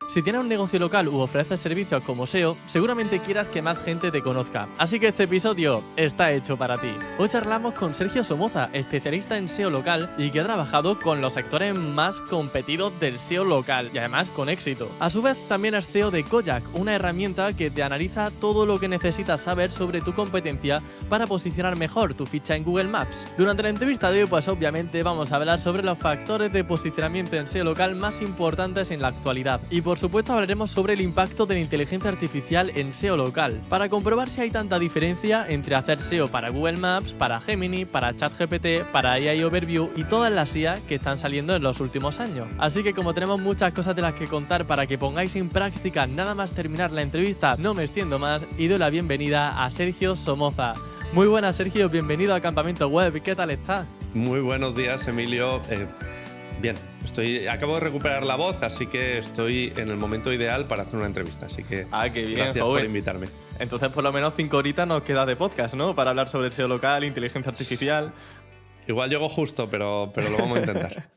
Si tienes un negocio local u ofreces servicios como SEO, seguramente quieras que más gente te conozca. Así que este episodio está hecho para ti. Hoy charlamos con Sergio Somoza, especialista en SEO local y que ha trabajado con los sectores más competidos del SEO local y además con éxito. A su vez también es CEO de Koyak, una herramienta que te analiza todo lo que necesitas saber sobre tu competencia para posicionar mejor tu ficha en Google Maps. Durante la entrevista de hoy, pues obviamente vamos a hablar sobre los factores de posicionamiento en SEO local más importantes en la actualidad y por supuesto hablaremos sobre el impacto de la inteligencia artificial en SEO local, para comprobar si hay tanta diferencia entre hacer SEO para Google Maps, para Gemini, para ChatGPT, para AI Overview y todas las IA que están saliendo en los últimos años. Así que como tenemos muchas cosas de las que contar para que pongáis en práctica nada más terminar la entrevista, no me extiendo más y doy la bienvenida a Sergio Somoza. Muy buenas, Sergio, bienvenido a Campamento Web, ¿qué tal estás? Muy buenos días, Emilio. Bien, acabo de recuperar la voz, así que estoy en el momento ideal para hacer una entrevista. Así que qué bien, gracias por invitarme. Entonces por lo menos 5 horitas nos queda de podcast, ¿no? Para hablar sobre el SEO local, inteligencia artificial. Igual llego justo, pero lo vamos a intentar.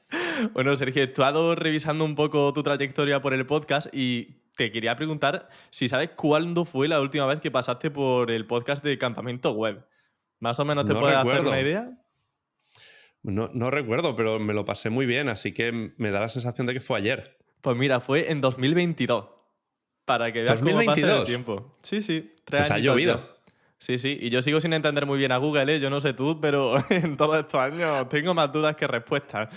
Bueno, Sergio, he estado revisando un poco tu trayectoria por el podcast y te quería preguntar si sabes cuándo fue la última vez que pasaste por el podcast de Campamento Web. ¿Más o menos te No puedes hacer recuerdo. una idea? No recuerdo, pero me lo pasé muy bien, así que me da la sensación de que fue ayer. Pues mira, fue en 2022. Para que veas cómo pasa el ¿2022? tiempo. Sí, 3 Pues ha años llovido. ya. Sí, y yo sigo sin entender muy bien a Google, ¿eh? Yo no sé tú, pero en todos estos años tengo más dudas que respuestas.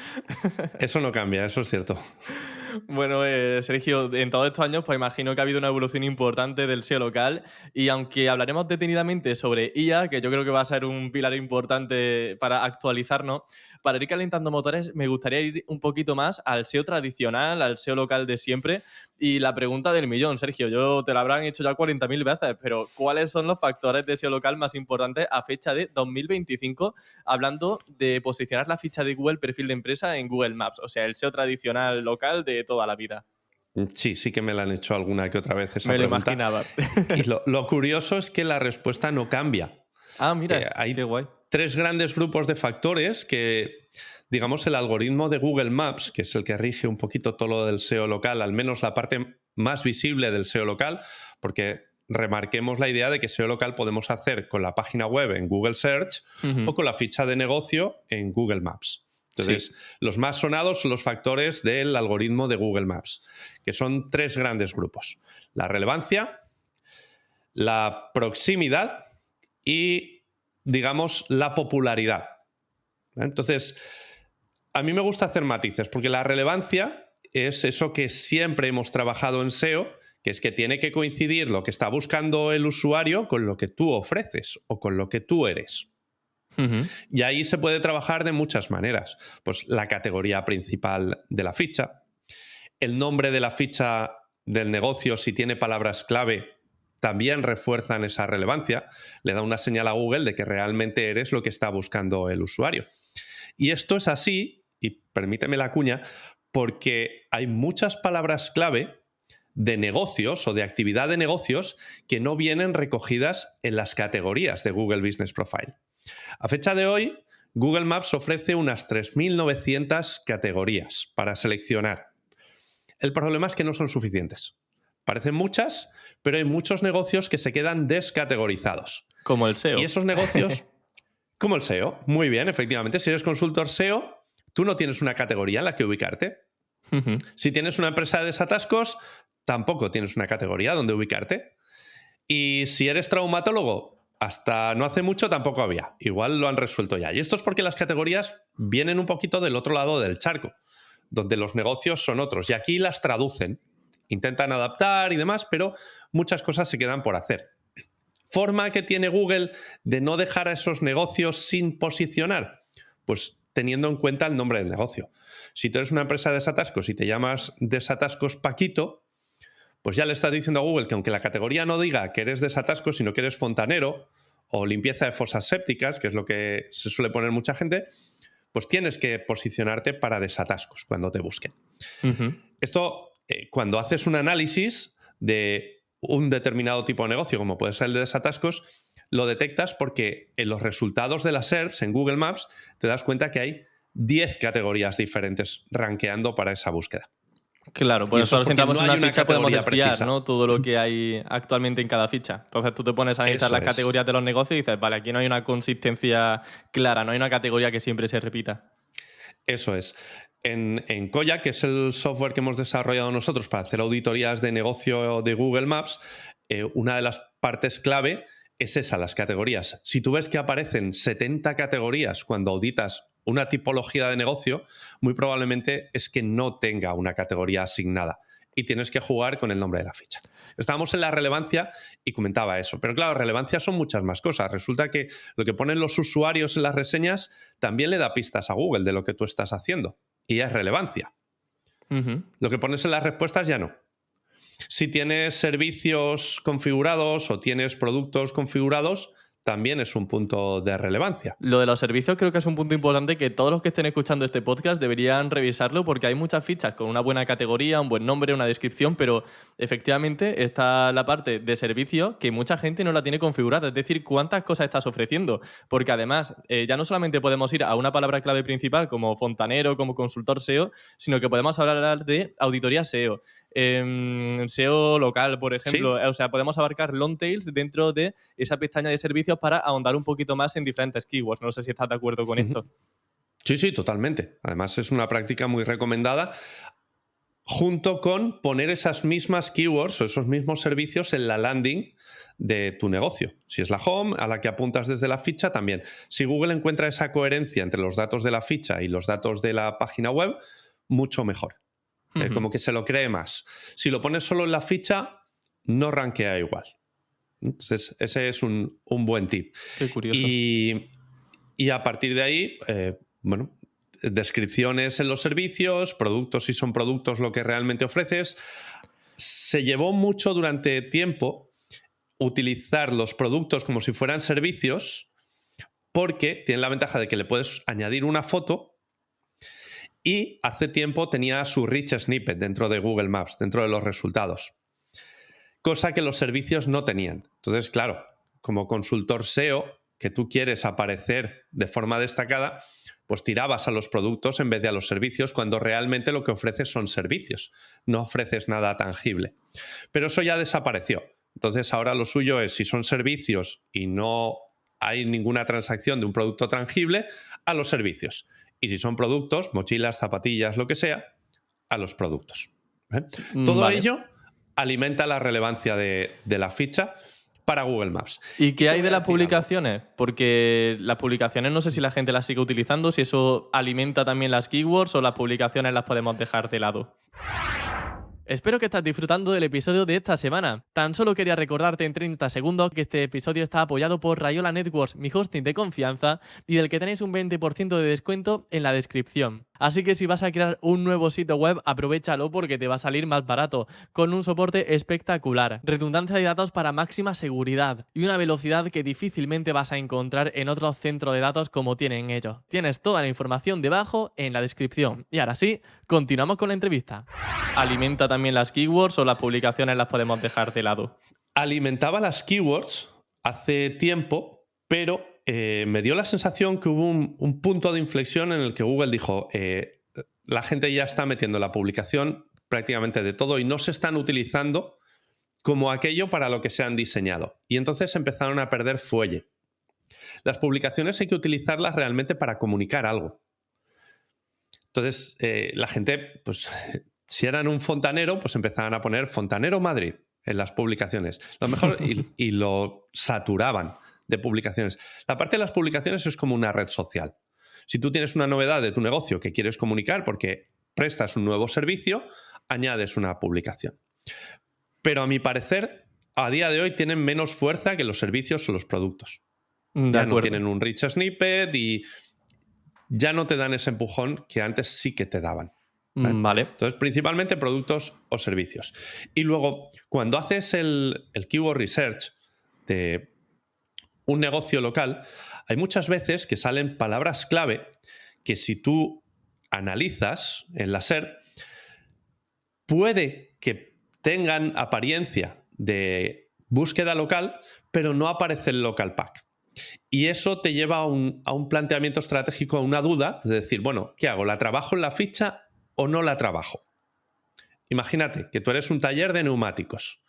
Eso no cambia, eso es cierto. Bueno, Sergio, en todos estos años, pues imagino que ha habido una evolución importante del SEO local y aunque hablaremos detenidamente sobre IA, que yo creo que va a ser un pilar importante para actualizarnos, para ir calentando motores me gustaría ir un poquito más al SEO tradicional, al SEO local de siempre y la pregunta del millón, Sergio, yo te la habrán hecho ya 40.000 veces, pero ¿cuáles son los factores de SEO local más importantes a fecha de 2025 hablando de posicionar la ficha de Google perfil de empresa en Google Maps? O sea, el SEO tradicional local de toda la vida. Sí que me la han hecho alguna que otra vez esa Me lo pregunta. imaginaba. Y lo curioso es que la respuesta no cambia. Mira, Hay qué guay. 3 grandes grupos de factores que, digamos, el algoritmo de Google Maps, que es el que rige un poquito todo lo del SEO local, al menos la parte más visible del SEO local, porque remarquemos la idea de que SEO local podemos hacer con la página web en Google Search o con la ficha de negocio en Google Maps. Entonces, los más sonados son los factores del algoritmo de Google Maps, que son 3 grandes grupos. La relevancia, la proximidad y, digamos, la popularidad. Entonces, a mí me gusta hacer matices, porque la relevancia es eso que siempre hemos trabajado en SEO, que es que tiene que coincidir lo que está buscando el usuario con lo que tú ofreces o con lo que tú eres. Y ahí se puede trabajar de muchas maneras. Pues la categoría principal de la ficha, el nombre de la ficha del negocio, si tiene palabras clave, también refuerzan esa relevancia, le da una señal a Google de que realmente eres lo que está buscando el usuario. Y esto es así, y permíteme la cuña, porque hay muchas palabras clave de negocios o de actividad de negocios que no vienen recogidas en las categorías de Google Business Profile. A fecha de hoy, Google Maps ofrece unas 3.900 categorías para seleccionar. El problema es que no son suficientes. Parecen muchas, pero hay muchos negocios que se quedan descategorizados. Como el SEO. Y esos negocios, como el SEO, muy bien, efectivamente, si eres consultor SEO, tú no tienes una categoría en la que ubicarte. Si tienes una empresa de desatascos, tampoco tienes una categoría donde ubicarte. Y si eres traumatólogo, hasta no hace mucho tampoco había. Igual lo han resuelto ya. Y esto es porque las categorías vienen un poquito del otro lado del charco, donde los negocios son otros. Y aquí las traducen, intentan adaptar y demás, pero muchas cosas se quedan por hacer. ¿Forma que tiene Google de no dejar a esos negocios sin posicionar? Pues teniendo en cuenta el nombre del negocio. Si tú eres una empresa de desatascos y te llamas Desatascos Paquito, pues ya le estás diciendo a Google que aunque la categoría no diga que eres desatascos, sino que eres fontanero o limpieza de fosas sépticas, que es lo que se suele poner mucha gente, pues tienes que posicionarte para desatascos cuando te busquen. Esto, cuando haces un análisis de un determinado tipo de negocio, como puede ser el de desatascos, lo detectas porque en los resultados de las SERPs en Google Maps te das cuenta que hay 10 categorías diferentes rankeando para esa búsqueda. Claro, por Y eso eso es si porque entramos no en hay una una ficha podemos categoría espiar, precisa. ¿no? Todo lo que hay actualmente en cada ficha. Entonces tú te pones a analizar Eso las es. categorías de los negocios y dices, vale, aquí no hay una consistencia clara, no hay una categoría que siempre se repita. Eso es. En Koya, que es el software que hemos desarrollado nosotros para hacer auditorías de negocio de Google Maps, una de las partes clave es esa, las categorías. Si tú ves que aparecen 70 categorías cuando auditas una tipología de negocio, muy probablemente es que no tenga una categoría asignada y tienes que jugar con el nombre de la ficha. Estábamos en la relevancia y comentaba eso. Pero claro, relevancia son muchas más cosas. Resulta que lo que ponen los usuarios en las reseñas también le da pistas a Google de lo que tú estás haciendo. Y es relevancia. Ujú. Lo que pones en las respuestas ya no. Si tienes servicios configurados o tienes productos configurados, también es un punto de relevancia. Lo de los servicios creo que es un punto importante que todos los que estén escuchando este podcast deberían revisarlo porque hay muchas fichas con una buena categoría, un buen nombre, una descripción, pero efectivamente está la parte de servicio que mucha gente no la tiene configurada, es decir, cuántas cosas estás ofreciendo, porque además ya no solamente podemos ir a una palabra clave principal como fontanero, como consultor SEO, sino que podemos hablar de auditoría SEO. SEO local, por ejemplo, Sí, o sea, podemos abarcar long tails dentro de esa pestaña de servicios para ahondar un poquito más en diferentes keywords. No sé si estás de acuerdo con esto. sí, sí, totalmente. Además es una práctica muy recomendada junto con poner esas mismas keywords o esos mismos servicios en la landing de tu negocio. Si es la home, a la que apuntas desde la ficha, también. Si Google encuentra esa coherencia entre los datos de la ficha y los datos de la página web, mucho mejor. Como que se lo cree más. Si lo pones solo en la ficha, no rankea igual. Entonces, ese es un buen tip. Qué curioso. Y a partir de ahí, bueno, descripciones en los servicios, productos si son productos lo que realmente ofreces. Se llevó mucho durante tiempo utilizar los productos como si fueran servicios porque tienen la ventaja de que le puedes añadir una foto y hace tiempo tenía su rich snippet dentro de Google Maps, dentro de los resultados. Cosa que los servicios no tenían. Entonces, claro, como consultor SEO, que tú quieres aparecer de forma destacada, pues tirabas a los productos en vez de a los servicios, cuando realmente lo que ofreces son servicios. No ofreces nada tangible. Pero eso ya desapareció. Entonces, ahora lo suyo es, si son servicios y no hay ninguna transacción de un producto tangible, a los servicios. Y si son productos, mochilas, zapatillas, lo que sea, a los productos. Todo Vale. ello alimenta la relevancia de la ficha para Google Maps. ¿Y qué Te hay voy de a las decir algo. publicaciones? Porque las publicaciones no sé si la gente las sigue utilizando, si eso alimenta también las keywords o las publicaciones las podemos dejar de lado. Espero que estás disfrutando del episodio de esta semana. Tan solo quería recordarte en 30 segundos que este episodio está apoyado por Rayola Networks, mi hosting de confianza, y del que tenéis un 20% de descuento en la descripción. Así que si vas a crear un nuevo sitio web, aprovéchalo porque te va a salir más barato, con un soporte espectacular, redundancia de datos para máxima seguridad y una velocidad que difícilmente vas a encontrar en otros centros de datos como tienen ellos. Tienes toda la información debajo en la descripción. Y ahora sí, continuamos con la entrevista. ¿Alimenta también las keywords o las publicaciones las podemos dejar de lado? Alimentaba las keywords hace tiempo, pero me dio la sensación que hubo un punto de inflexión en el que Google dijo, la gente ya está metiendo la publicación prácticamente de todo y no se están utilizando como aquello para lo que se han diseñado. Y entonces empezaron a perder fuelle. Las publicaciones hay que utilizarlas realmente para comunicar algo. Entonces, la gente, pues, si eran un fontanero, pues empezaban a poner Fontanero Madrid en las publicaciones. Lo mejor, y lo saturaban de publicaciones. La parte de las publicaciones es como una red social. Si tú tienes una novedad de tu negocio que quieres comunicar porque prestas un nuevo servicio, añades una publicación. Pero a mi parecer, a día de hoy tienen menos fuerza que los servicios o los productos. De Ya no acuerdo. tienen un rich snippet y ya no te dan ese empujón que antes sí que te daban. Vale. Entonces, principalmente productos o servicios. Y luego, cuando haces el keyword research de un negocio local, hay muchas veces que salen palabras clave que si tú analizas en la SERP, puede que tengan apariencia de búsqueda local, pero no aparece el local pack. Y eso te lleva a un planteamiento estratégico, a una duda, de decir, bueno, ¿qué hago? ¿La trabajo en la ficha o no la trabajo? imagínate que tú eres un taller de neumáticos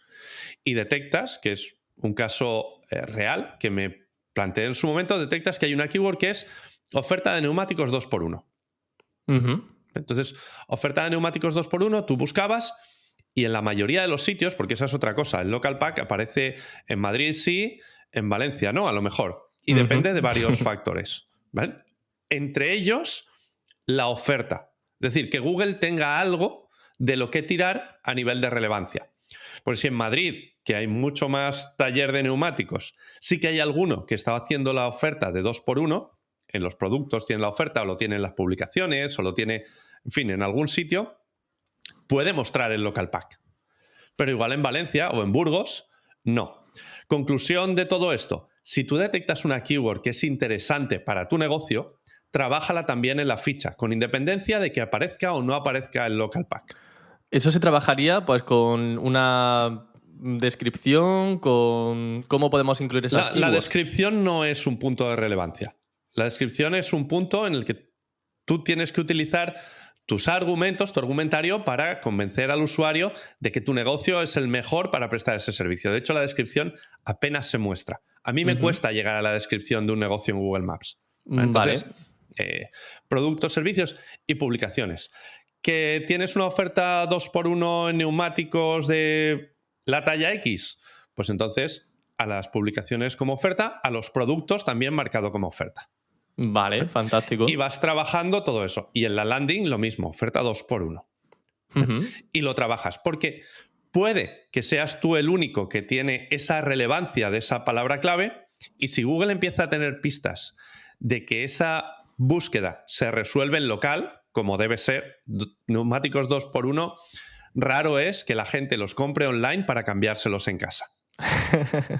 y detectas, que es un caso real que me planteé en su momento, detectas que hay una keyword que es oferta de neumáticos 2x1. Entonces, oferta de neumáticos 2x1, tú buscabas y en la mayoría de los sitios, porque esa es otra cosa, el local pack aparece en Madrid sí, en Valencia no, a lo mejor. Y depende de varios factores, ¿vale? Entre ellos, la oferta. Es decir, que Google tenga algo de lo que tirar a nivel de relevancia. Pues si en Madrid, que hay mucho más taller de neumáticos, sí que hay alguno que está haciendo la oferta de 2x1, en los productos tiene la oferta, o lo tiene en las publicaciones, o lo tiene, en fin, en algún sitio, puede mostrar el local pack. Pero igual en Valencia o en Burgos, no. Conclusión de todo esto, si tú detectas una keyword que es interesante para tu negocio, trabájala también en la ficha, con independencia de que aparezca o no aparezca el local pack. Eso se trabajaría pues con una descripción, con cómo podemos incluir esas keywords. La descripción no es un punto de relevancia. La descripción es un punto en el que tú tienes que utilizar tus argumentos, tu argumentario, para convencer al usuario de que tu negocio es el mejor para prestar ese servicio. De hecho, la descripción apenas se muestra. A mí me cuesta llegar a la descripción de un negocio en Google Maps. Entonces, productos, servicios y publicaciones. ¿Que tienes una oferta 2x1 en neumáticos de la talla X? Pues entonces a las publicaciones como oferta, a los productos también marcado como oferta. Vale, fantástico. Y vas trabajando todo eso. Y en la landing lo mismo, oferta 2x1. Y lo trabajas, porque puede que seas tú el único que tiene esa relevancia de esa palabra clave, y si Google empieza a tener pistas de que esa búsqueda se resuelve en local, como debe ser, neumáticos 2x1, raro es que la gente los compre online para cambiárselos en casa.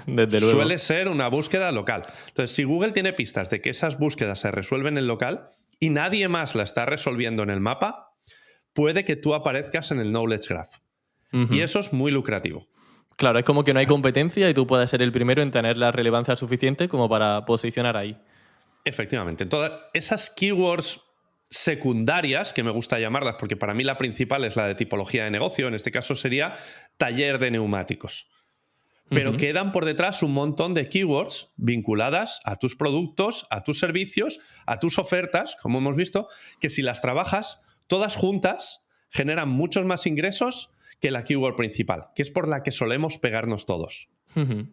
Desde luego. Suele ser una búsqueda local. Entonces, si Google tiene pistas de que esas búsquedas se resuelven en local y nadie más la está resolviendo en el mapa, puede que tú aparezcas en el Knowledge Graph. Y eso es muy lucrativo. Claro, es como que no hay competencia y tú puedes ser el primero en tener la relevancia suficiente como para posicionar ahí. Efectivamente. Todas esas keywords secundarias, que me gusta llamarlas, porque para mí la principal es la de tipología de negocio, en este caso sería taller de neumáticos. Pero quedan por detrás un montón de keywords vinculadas a tus productos, a tus servicios, a tus ofertas, como hemos visto, que si las trabajas todas juntas generan muchos más ingresos que la keyword principal, que es por la que solemos pegarnos todos.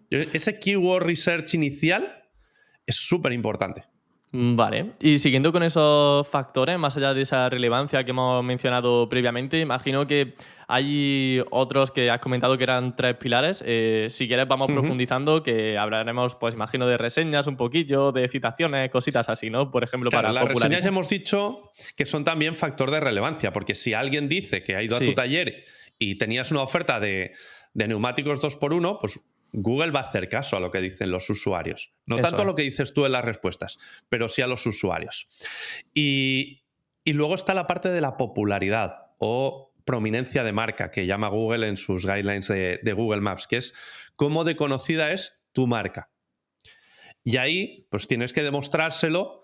Ese keyword research inicial es súper importante. Vale, y siguiendo con esos factores, más allá de esa relevancia que hemos mencionado previamente, imagino que hay otros que has comentado que eran 3 pilares. Si quieres vamos profundizando, que hablaremos, pues imagino, de reseñas un poquillo, de citaciones, cositas así, ¿no? Por ejemplo, claro, para las popularidad. reseñas ya hemos dicho que son también factor de relevancia, porque si alguien dice que ha ido a tu taller y tenías una oferta de neumáticos 2x1, pues Google va a hacer caso a lo que dicen los usuarios. No tanto a lo que dices tú en las respuestas, pero sí a los usuarios. Y luego está la parte de la popularidad o prominencia de marca que llama Google en sus guidelines de Google Maps, que es cómo de conocida es tu marca. Y ahí pues tienes que demostrárselo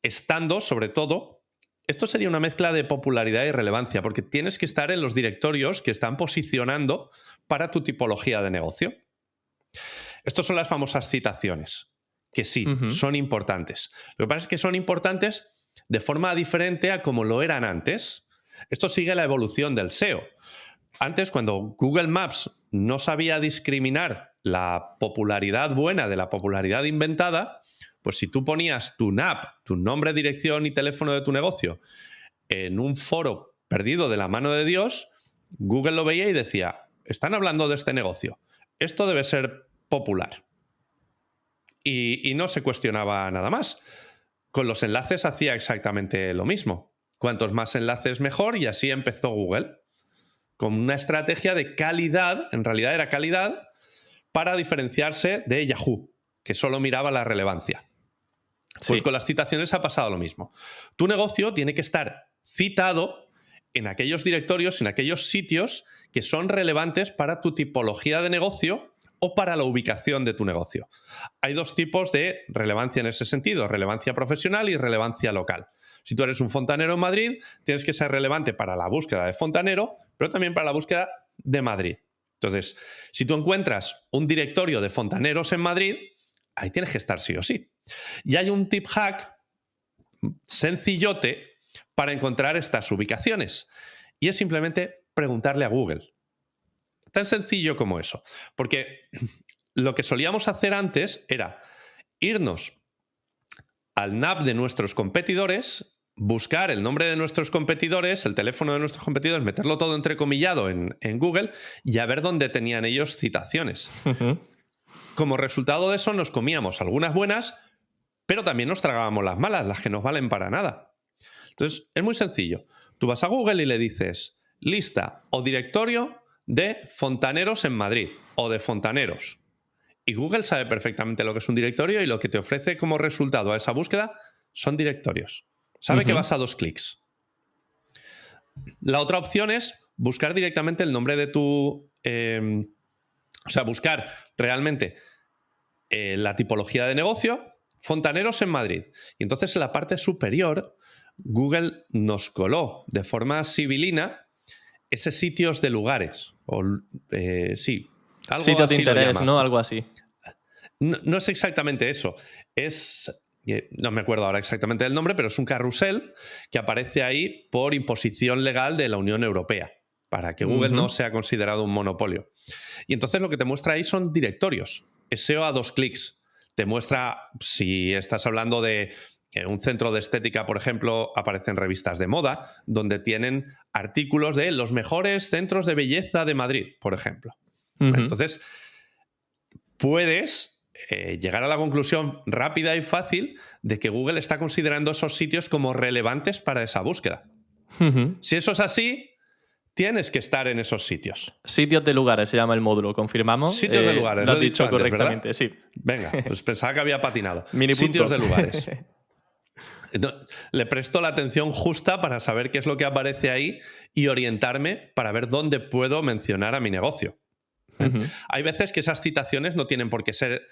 estando, sobre todo, esto sería una mezcla de popularidad y relevancia, porque tienes que estar en los directorios que están posicionando para tu tipología de negocio. Estas son las famosas citaciones, que sí, son importantes. Lo que pasa es que son importantes de forma diferente a como lo eran antes. Esto sigue la evolución del SEO. Antes, cuando Google Maps no sabía discriminar la popularidad buena de la popularidad inventada, pues si tú ponías tu NAP, tu nombre, dirección y teléfono de tu negocio, en un foro perdido de la mano de Dios, Google lo veía y decía, están hablando de este negocio, esto debe ser popular. Y no se cuestionaba nada más. Con los enlaces hacía exactamente lo mismo. Cuantos más enlaces mejor, y así empezó Google. Con una estrategia de calidad, en realidad era calidad, para diferenciarse de Yahoo, que solo miraba la relevancia. Pues con las citaciones ha pasado lo mismo. Tu negocio tiene que estar citado en aquellos directorios, en aquellos sitios que son relevantes para tu tipología de negocio o para la ubicación de tu negocio. Hay dos tipos de relevancia en ese sentido, relevancia profesional y relevancia local. Si tú eres un fontanero en Madrid, tienes que ser relevante para la búsqueda de fontanero, pero también para la búsqueda de Madrid. Entonces, si tú encuentras un directorio de fontaneros en Madrid, ahí tienes que estar sí o sí. Y hay un tip hack sencillote para encontrar estas ubicaciones. Y es simplemente preguntarle a Google. Tan sencillo como eso. Porque lo que solíamos hacer antes era irnos al NAP de nuestros competidores, buscar el nombre de nuestros competidores, el teléfono de nuestros competidores, meterlo todo entrecomillado en Google y a ver dónde tenían ellos citaciones. Como resultado de eso nos comíamos algunas buenas, pero también nos tragábamos las malas, las que no valen para nada. Entonces, es muy sencillo. Tú vas a Google y le dices lista o directorio de fontaneros en Madrid o de fontaneros. Y Google sabe perfectamente lo que es un directorio y lo que te ofrece como resultado a esa búsqueda son directorios. Sabe que vas a 2 clics. La otra opción es buscar directamente el nombre de tu... o sea, buscar realmente la tipología de negocio, fontaneros en Madrid. Y entonces en la parte superior, Google nos coló de forma sibilina ese sitios de lugares. O, sí, algo Sitio de así lo interés, llama. ¿no? Algo así. No es exactamente eso. No me acuerdo ahora exactamente del nombre, pero es un carrusel que aparece ahí por imposición legal de la Unión Europea, para que Google no sea considerado un monopolio. Y entonces lo que te muestra ahí son directorios. SEO a 2 clics. Te muestra, si estás hablando de un centro de estética, por ejemplo, aparecen revistas de moda donde tienen artículos de los mejores centros de belleza de Madrid, por ejemplo. Entonces, puedes llegar a la conclusión rápida y fácil de que Google está considerando esos sitios como relevantes para esa búsqueda. Si eso es así, tienes que estar en esos sitios. Sitios de lugares se llama el módulo, ¿confirmamos? Sitios de lugares, lo has he dicho dicho antes, correctamente, ¿verdad? sí. Venga, pues pensaba que había patinado. Mini Sitios punto. de lugares. Le presto la atención justa para saber qué es lo que aparece ahí y orientarme para ver dónde puedo mencionar a mi negocio. Hay veces que esas citaciones no tienen por qué ser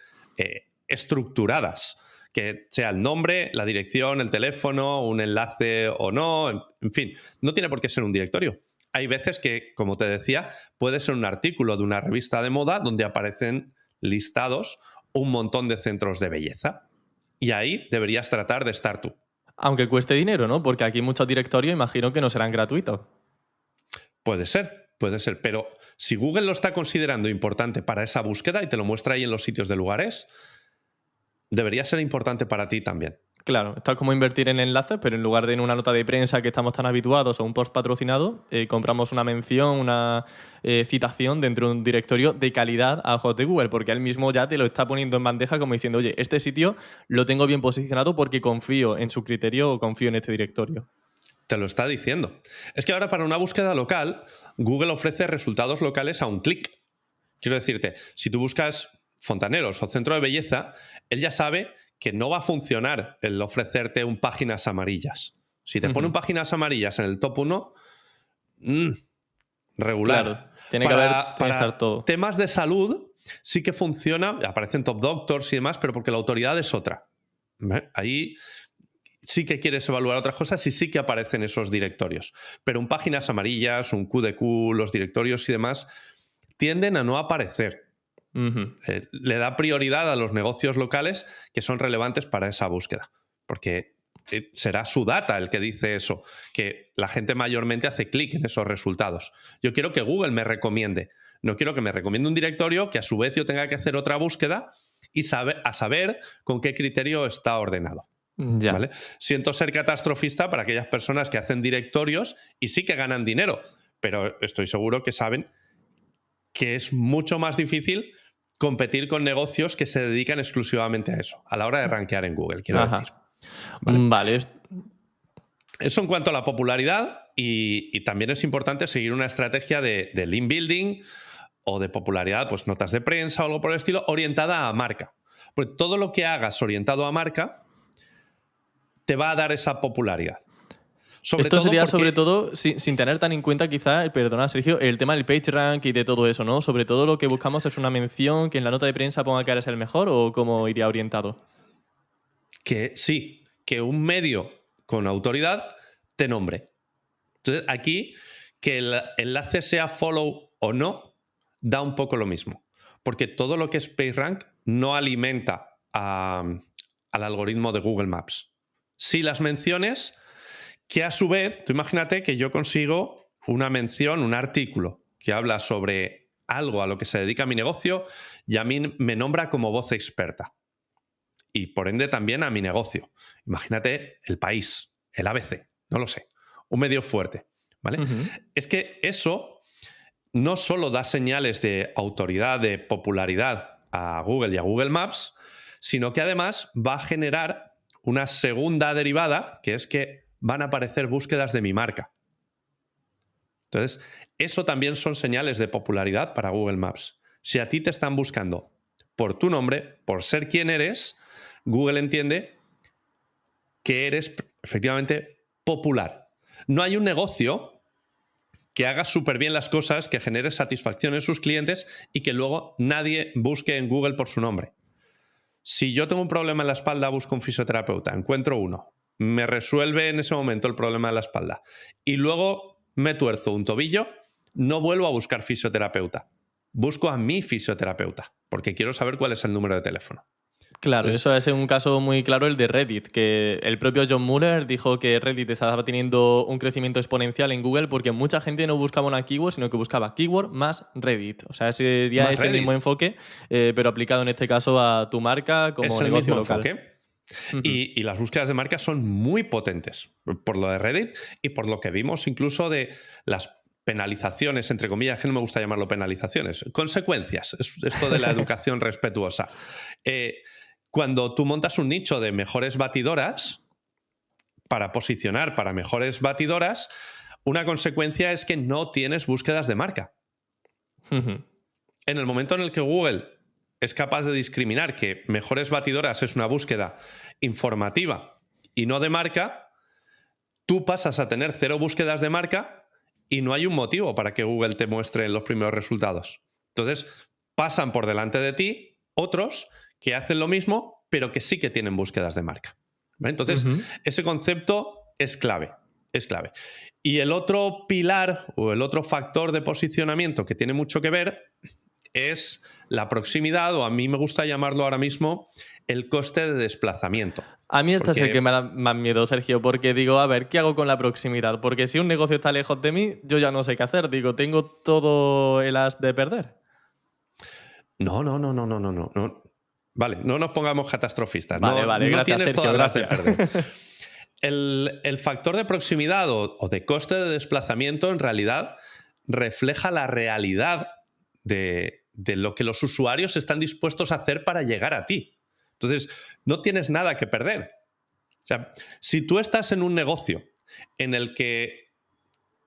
estructuradas, que sea el nombre, la dirección, el teléfono, un enlace o no, en fin, no tiene por qué ser un directorio. Hay veces que, como te decía, puede ser un artículo de una revista de moda donde aparecen listados un montón de centros de belleza. Y ahí deberías tratar de estar tú. Aunque cueste dinero, ¿no? Porque aquí muchos directorios imagino que no serán gratuitos. Puede ser, pero si Google lo está considerando importante para esa búsqueda y te lo muestra ahí en los sitios de lugares, debería ser importante para ti también. Claro, esto es como invertir en enlaces, pero en lugar de en una nota de prensa que estamos tan habituados o un post patrocinado, compramos una mención, una citación dentro de un directorio de calidad a ojos de Google, porque él mismo ya te lo está poniendo en bandeja como diciendo, oye, este sitio lo tengo bien posicionado porque confío en su criterio o confío en este directorio. Te lo está diciendo. Es que ahora para una búsqueda local, Google ofrece resultados locales a un clic. Quiero decirte, si tú buscas fontaneros o centro de belleza, él ya sabe que no va a funcionar el ofrecerte un páginas amarillas. Si te pone un páginas amarillas en el top 1, regular. Claro, tiene que estar todo. Temas de salud sí que funciona, aparecen top doctors y demás, pero porque la autoridad es otra. Ahí sí que quieres evaluar otras cosas y sí que aparecen esos directorios. Pero un páginas amarillas, un QDQ, los directorios y demás tienden a no aparecer. Le da prioridad a los negocios locales que son relevantes para esa búsqueda, porque será su data el que dice eso, que la gente mayormente hace clic en esos resultados. Yo quiero que Google me recomiende, no quiero que me recomiende un directorio que a su vez yo tenga que hacer otra búsqueda y saber con qué criterio está ordenado. Ya. ¿Vale? Siento ser catastrofista para aquellas personas que hacen directorios y sí que ganan dinero, pero estoy seguro que saben que es mucho más difícil competir con negocios que se dedican exclusivamente a eso, a la hora de rankear en Google, quiero decir. Vale. Eso en cuanto a la popularidad, y también es importante seguir una estrategia de link building o de popularidad, pues notas de prensa o algo por el estilo, orientada a marca. Porque todo lo que hagas orientado a marca te va a dar esa popularidad. Esto sería sobre todo, sin tener tan en cuenta quizá, perdona Sergio, el tema del PageRank y de todo eso, ¿no? Sobre todo lo que buscamos es una mención, que en la nota de prensa ponga que eres el mejor, ¿o cómo iría orientado? Que sí, que un medio con autoridad te nombre. Entonces aquí que el enlace sea follow o no, da un poco lo mismo. Porque todo lo que es PageRank no alimenta al algoritmo de Google Maps. Sí las menciones, que a su vez, tú imagínate que yo consigo una mención, un artículo que habla sobre algo a lo que se dedica mi negocio y a mí me nombra como voz experta. Y por ende también a mi negocio. Imagínate El País, el ABC, no lo sé, un medio fuerte, ¿vale? Es que eso no solo da señales de autoridad, de popularidad a Google y a Google Maps, sino que además va a generar una segunda derivada, que es que van a aparecer búsquedas de mi marca. Entonces, eso también son señales de popularidad para Google Maps. Si a ti te están buscando por tu nombre, por ser quien eres, Google entiende que eres efectivamente popular. No hay un negocio que haga súper bien las cosas, que genere satisfacción en sus clientes y que luego nadie busque en Google por su nombre. Si yo tengo un problema en la espalda, busco un fisioterapeuta, encuentro uno, me resuelve en ese momento el problema de la espalda y luego me tuerzo un tobillo, no vuelvo a buscar fisioterapeuta. Busco a mi fisioterapeuta porque quiero saber cuál es el número de teléfono. Claro, Entonces, eso es un caso muy claro el de Reddit, que el propio John Mueller dijo que Reddit estaba teniendo un crecimiento exponencial en Google porque mucha gente no buscaba una keyword, sino que buscaba keyword más Reddit. O sea, sería más ese Reddit. mismo enfoque, pero aplicado en este caso a tu marca como Es el negocio mismo local. enfoque. Y las búsquedas de marca son muy potentes por lo de Reddit y por lo que vimos incluso de las penalizaciones, entre comillas, que no me gusta llamarlo penalizaciones, consecuencias, es esto de la educación respetuosa. Cuando tú montas un nicho de mejores batidoras, para posicionar para mejores batidoras, una consecuencia es que no tienes búsquedas de marca. En el momento en el que Google es capaz de discriminar que mejores batidoras es una búsqueda informativa y no de marca, tú pasas a tener 0 búsquedas de marca y no hay un motivo para que Google te muestre los primeros resultados. Entonces, pasan por delante de ti otros que hacen lo mismo, pero que sí que tienen búsquedas de marca. ¿Vale? Entonces, ese concepto es clave. Es clave. Y el otro pilar o el otro factor de posicionamiento que tiene mucho que ver es la proximidad, o a mí me gusta llamarlo ahora mismo el coste de desplazamiento. A mí este es el que me da más miedo, Sergio, porque digo, a ver, ¿qué hago con la proximidad? Porque si un negocio está lejos de mí, yo ya no sé qué hacer. Digo, tengo todo el as de perder. No. Vale, no nos pongamos catastrofistas. Vale, no gracias, tienes Sergio, todas las de gracias. perder. El factor de proximidad o de coste de desplazamiento en realidad refleja la realidad de lo que los usuarios están dispuestos a hacer para llegar a ti. Entonces, no tienes nada que perder. O sea, si tú estás en un negocio en el que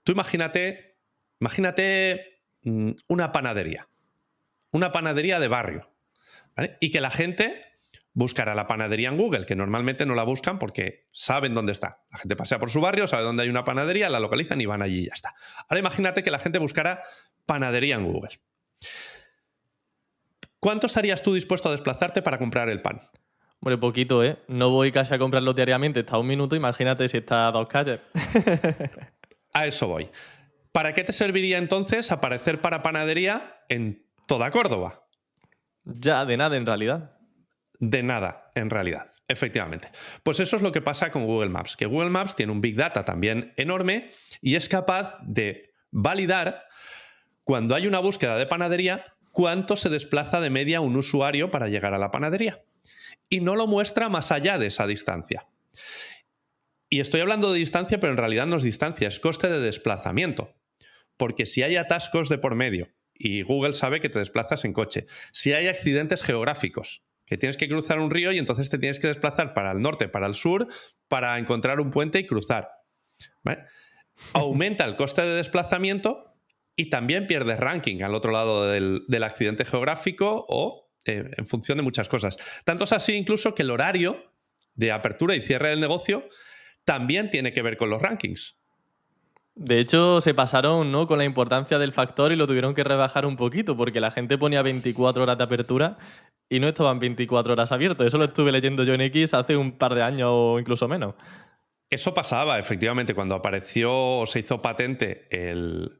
tú imagínate una panadería de barrio, ¿vale? Y que la gente buscará la panadería en Google, que normalmente no la buscan porque saben dónde está. La gente pasea por su barrio, sabe dónde hay una panadería, la localizan y van allí y ya está. Ahora imagínate que la gente buscara panadería en Google. ¿Cuánto estarías tú dispuesto a desplazarte para comprar el pan? Hombre, poquito, ¿eh? No voy casi a comprarlo diariamente, está a 1 minuto, imagínate si está a 2 calles. A eso voy. ¿Para qué te serviría entonces aparecer para panadería en toda Córdoba? Ya, de nada en realidad. De nada, en realidad, efectivamente. Pues eso es lo que pasa con Google Maps, que Google Maps tiene un Big Data también enorme y es capaz de validar cuando hay una búsqueda de panadería cuánto se desplaza de media un usuario para llegar a la panadería. Y no lo muestra más allá de esa distancia. Y estoy hablando de distancia, pero en realidad no es distancia, es coste de desplazamiento. Porque si hay atascos de por medio, y Google sabe que te desplazas en coche, si hay accidentes geográficos, que tienes que cruzar un río y entonces te tienes que desplazar para el norte, para el sur, para encontrar un puente y cruzar, ¿vale? Aumenta el coste de desplazamiento y también pierdes ranking al otro lado del accidente geográfico o en función de muchas cosas. Tanto es así incluso que el horario de apertura y cierre del negocio también tiene que ver con los rankings. De hecho, se pasaron, ¿no?, con la importancia del factor y lo tuvieron que rebajar un poquito porque la gente ponía 24 horas de apertura y no estaban 24 horas abiertos. Eso lo estuve leyendo yo en X hace un par de años o incluso menos. Eso pasaba, efectivamente, cuando apareció o se hizo patente el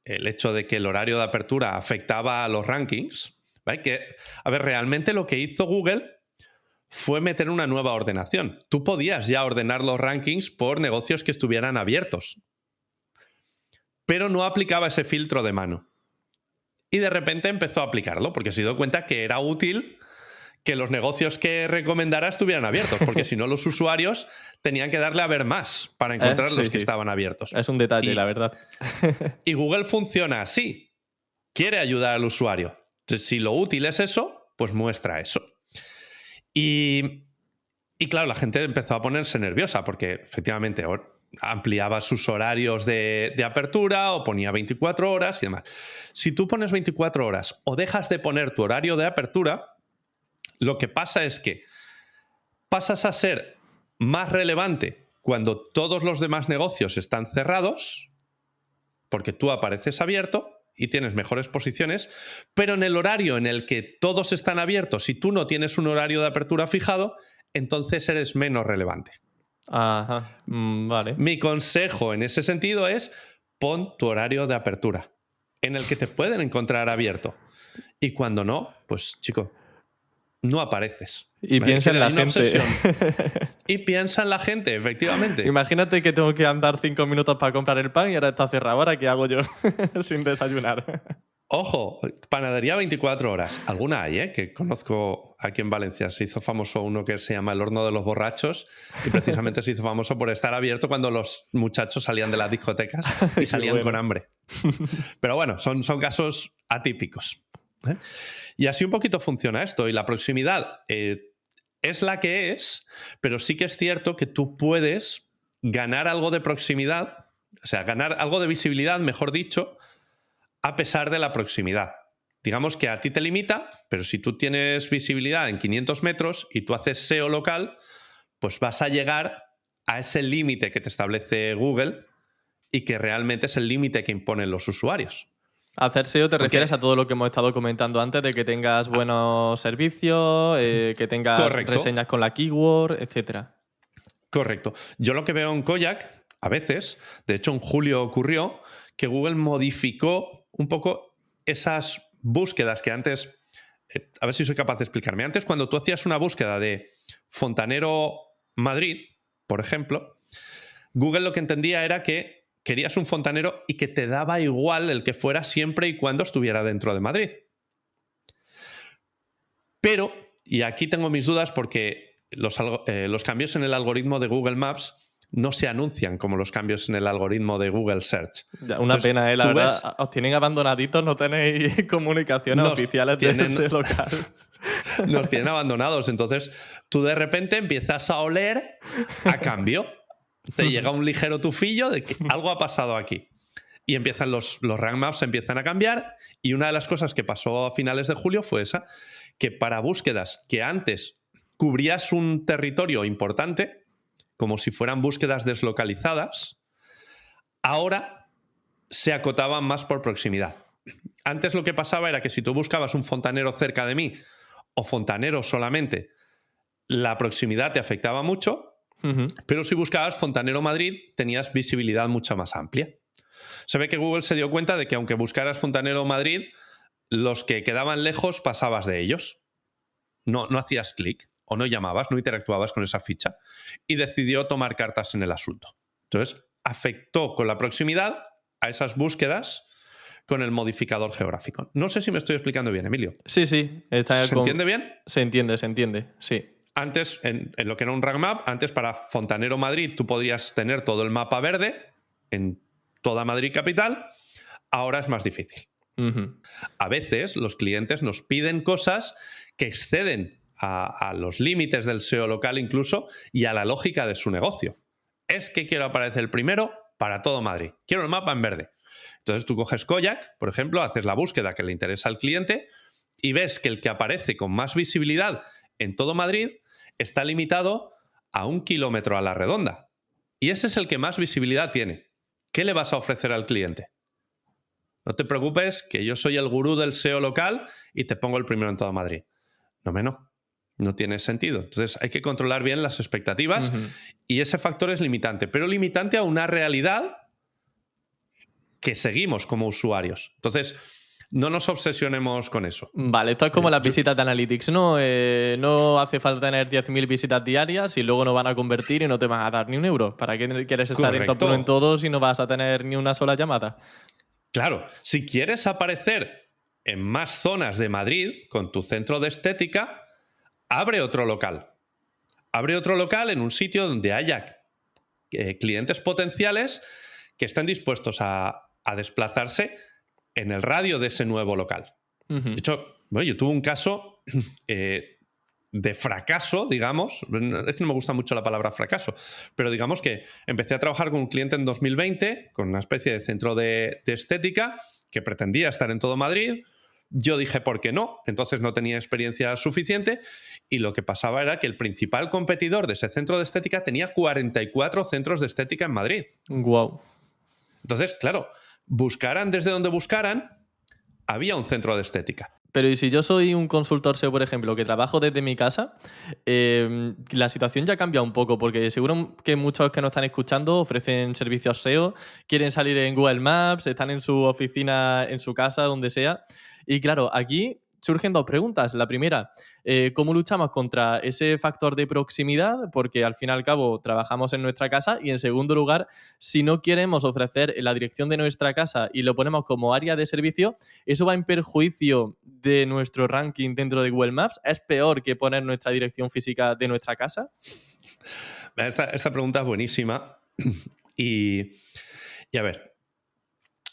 hecho de que el horario de apertura afectaba a los rankings. ¿Vale? A ver, realmente lo que hizo Google fue meter una nueva ordenación. Tú podías ya ordenar los rankings por negocios que estuvieran abiertos, pero no aplicaba ese filtro de mano. Y de repente empezó a aplicarlo, porque se dio cuenta que era útil que los negocios que recomendara estuvieran abiertos, porque si no los usuarios tenían que darle a ver más para encontrar los que estaban abiertos. Es un detalle, la verdad. Y Google funciona así. Quiere ayudar al usuario. Entonces, si lo útil es eso, pues muestra eso. Y claro, la gente empezó a ponerse nerviosa porque efectivamente ampliaba sus horarios de apertura o ponía 24 horas y demás. Si tú pones 24 horas o dejas de poner tu horario de apertura, lo que pasa es que pasas a ser más relevante cuando todos los demás negocios están cerrados, porque tú apareces abierto y tienes mejores posiciones, pero en el horario en el que todos están abiertos y tú no tienes un horario de apertura fijado, entonces eres menos relevante. Ajá, vale. Mi consejo en ese sentido es pon tu horario de apertura, en el que te pueden encontrar abierto. Y cuando no, pues chico, no apareces. Y piensa en la gente. Y piensa en la gente, efectivamente. Imagínate que tengo que andar 5 minutos para comprar el pan y ahora está cerrado. ¿Ahora qué hago yo sin desayunar? Ojo, panadería 24 horas. Alguna hay, ¿eh? Que conozco aquí en Valencia. Se hizo famoso uno que se llama El Horno de los Borrachos y precisamente se hizo famoso por estar abierto cuando los muchachos salían de las discotecas y salían con hambre. Pero bueno, son casos atípicos, ¿eh? Y así un poquito funciona esto. Y la proximidad es la que es, pero sí que es cierto que tú puedes ganar algo de proximidad, o sea, ganar algo de visibilidad, mejor dicho, a pesar de la proximidad. Digamos que a ti te limita, pero si tú tienes visibilidad en 500 metros y tú haces SEO local, pues vas a llegar a ese límite que te establece Google y que realmente es el límite que imponen los usuarios. Hacer SEO te refieres a todo lo que hemos estado comentando antes, de que tengas buenos servicios, que tengas reseñas con la keyword, etc. Correcto. Yo lo que veo en Koyak, a veces, de hecho en julio ocurrió, que Google modificó un poco esas búsquedas que antes... a ver si soy capaz de explicarme. Antes, cuando tú hacías una búsqueda de Fontanero Madrid, por ejemplo, Google lo que entendía era que querías un fontanero y que te daba igual el que fuera siempre y cuando estuviera dentro de Madrid. Pero, y aquí tengo mis dudas porque los cambios en el algoritmo de Google Maps no se anuncian como los cambios en el algoritmo de Google Search. Una Entonces, pena, la verdad. Os tienen abandonaditos, no tenéis comunicaciones oficiales de ese local. Nos tienen abandonados. Entonces, tú de repente empiezas a oler a cambio. Te llega un ligero tufillo de que algo ha pasado aquí. Y empiezan los rank maps empiezan a cambiar. Y una de las cosas que pasó a finales de julio fue esa, que para búsquedas que antes cubrías un territorio importante, como si fueran búsquedas deslocalizadas, ahora se acotaban más por proximidad. Antes lo que pasaba era que si tú buscabas un fontanero cerca de mí o fontanero solamente, la proximidad te afectaba mucho, pero si buscabas Fontanero Madrid tenías visibilidad mucho más amplia. Se ve que Google se dio cuenta de que aunque buscaras Fontanero Madrid, los que quedaban lejos pasabas de ellos. No hacías clic o no llamabas, no interactuabas con esa ficha y decidió tomar cartas en el asunto. Entonces, afectó con la proximidad a esas búsquedas con el modificador geográfico. No sé si me estoy explicando bien, Emilio. Sí. ¿Se entiende bien? Se entiende, sí. Antes, en lo que era un rank map, antes para Fontanero Madrid tú podrías tener todo el mapa verde en toda Madrid capital. Ahora es más difícil. A veces los clientes nos piden cosas que exceden a los límites del SEO local incluso y a la lógica de su negocio. Es que quiero aparecer primero para todo Madrid. Quiero el mapa en verde. Entonces tú coges Koyak, por ejemplo, haces la búsqueda que le interesa al cliente y ves que el que aparece con más visibilidad en todo Madrid está limitado a 1 kilómetro a la redonda. Y ese es el que más visibilidad tiene. ¿Qué le vas a ofrecer al cliente? No te preocupes, que yo soy el gurú del SEO local y te pongo el primero en toda Madrid. No. No tiene sentido. Entonces hay que controlar bien las expectativas y ese factor es limitante, pero limitante a una realidad que seguimos como usuarios. Entonces, no nos obsesionemos con eso. Vale, esto es como las visitas de Analytics, ¿no? No hace falta tener 10.000 visitas diarias y luego no van a convertir y no te van a dar ni un euro. ¿Para qué quieres estar en top 1 en todo si no vas a tener ni una sola llamada? Claro, si quieres aparecer en más zonas de Madrid con tu centro de estética, abre otro local. Abre otro local en un sitio donde haya clientes potenciales que estén dispuestos a desplazarse en el radio de ese nuevo local. De hecho, bueno, yo tuve un caso de fracaso, digamos. Es que no me gusta mucho la palabra fracaso, pero digamos que empecé a trabajar con un cliente en 2020, con una especie de centro de estética que pretendía estar en todo Madrid. Yo dije, ¿por qué no? Entonces no tenía experiencia suficiente y lo que pasaba era que el principal competidor de ese centro de estética tenía 44 centros de estética en Madrid. Wow. Entonces, claro, buscaran desde donde buscaran, había un centro de estética. Pero ¿y si yo soy un consultor SEO, por ejemplo, que trabajo desde mi casa? La situación ya cambia un poco, porque seguro que muchos que nos están escuchando ofrecen servicios SEO, quieren salir en Google Maps, están en su oficina, en su casa, donde sea. Y claro, aquí surgen dos preguntas. La primera, ¿cómo luchamos contra ese factor de proximidad? Porque al fin y al cabo trabajamos en nuestra casa. Y en segundo lugar, si no queremos ofrecer la dirección de nuestra casa y lo ponemos como área de servicio, ¿eso va en perjuicio de nuestro ranking dentro de Google Maps? ¿Es peor que poner nuestra dirección física de nuestra casa? Esta pregunta es buenísima. Y a ver,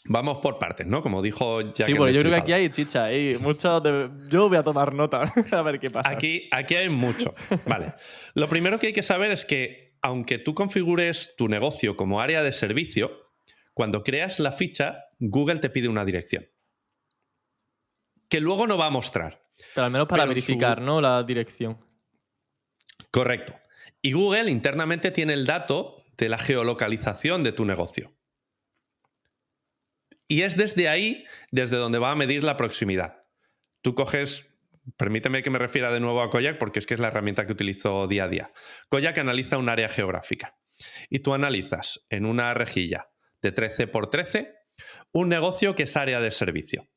vamos por partes, ¿no? Como dijo Jack. Sí, bueno, yo creo que aquí hay chicha. Yo voy a tomar nota a ver qué pasa. Aquí hay mucho. Vale. Lo primero que hay que saber es que, aunque tú configures tu negocio como área de servicio, cuando creas la ficha, Google te pide una dirección. Que luego no va a mostrar. Pero al menos para verificar, ¿no? La dirección. Correcto. Y Google internamente tiene el dato de la geolocalización de tu negocio. Y es desde ahí, desde donde va a medir la proximidad. Tú coges, permíteme que me refiera de nuevo a Koyak, porque es que es la herramienta que utilizo día a día. Koyak analiza un área geográfica. Y tú analizas en una rejilla de 13 por 13 un negocio que es área de servicio.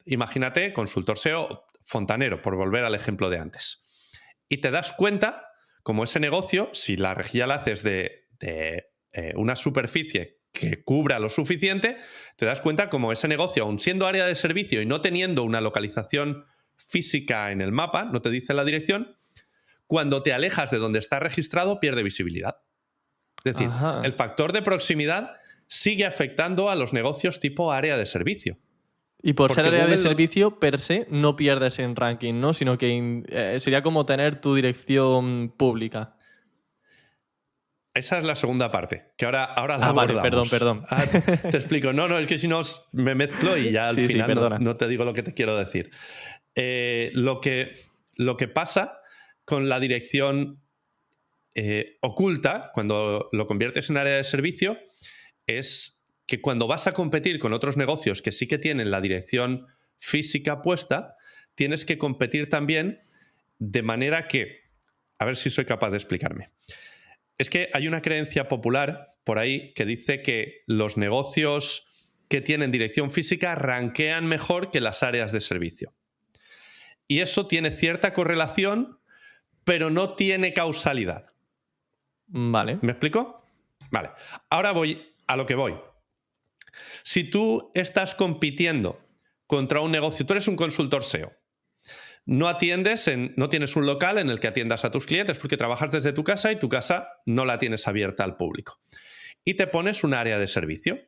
Imagínate, consultor SEO, fontanero, por volver al ejemplo de antes. Y te das cuenta, como ese negocio, si la rejilla la haces de una superficie que cubra lo suficiente, te das cuenta como ese negocio, aun siendo área de servicio y no teniendo una localización física en el mapa, no te dice la dirección, cuando te alejas de donde está registrado pierde visibilidad. Es decir, el factor de proximidad sigue afectando a los negocios tipo área de servicio. Y por ser área de servicio, per se, no pierdes en ranking, ¿no? Sino que sería como tener tu dirección pública. Esa es la segunda parte, que ahora la abordamos. Vale, perdón. Te explico. No, es que si no me mezclo y ya al final no te digo lo que te quiero decir. Lo que pasa con la dirección oculta, cuando lo conviertes en área de servicio, es que cuando vas a competir con otros negocios que sí que tienen la dirección física puesta, tienes que competir también de manera que... A ver si soy capaz de explicarme. Es que hay una creencia popular por ahí que dice que los negocios que tienen dirección física rankean mejor que las áreas de servicio. Y eso tiene cierta correlación, pero no tiene causalidad. Vale. ¿Me explico? Vale. Ahora voy a lo que voy. Si tú estás compitiendo contra un negocio, tú eres un consultor SEO, no tienes un local en el que atiendas a tus clientes porque trabajas desde tu casa y tu casa no la tienes abierta al público. Y te pones un área de servicio.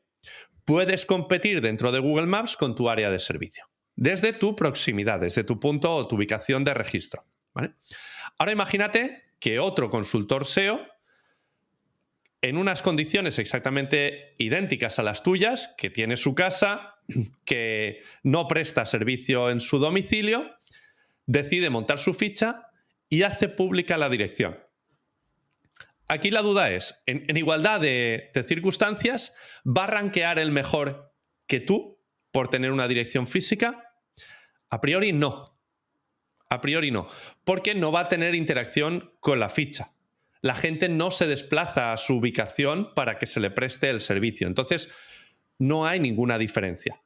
Puedes competir dentro de Google Maps con tu área de servicio, desde tu proximidad, desde tu punto o tu ubicación de registro, ¿vale? Ahora imagínate que otro consultor SEO, en unas condiciones exactamente idénticas a las tuyas, que tiene su casa, que no presta servicio en su domicilio, decide montar su ficha y hace pública la dirección. Aquí la duda es, en igualdad de circunstancias, ¿va a rankear el mejor que tú por tener una dirección física? A priori no. A priori no, porque no va a tener interacción con la ficha. La gente no se desplaza a su ubicación para que se le preste el servicio. Entonces, no hay ninguna diferencia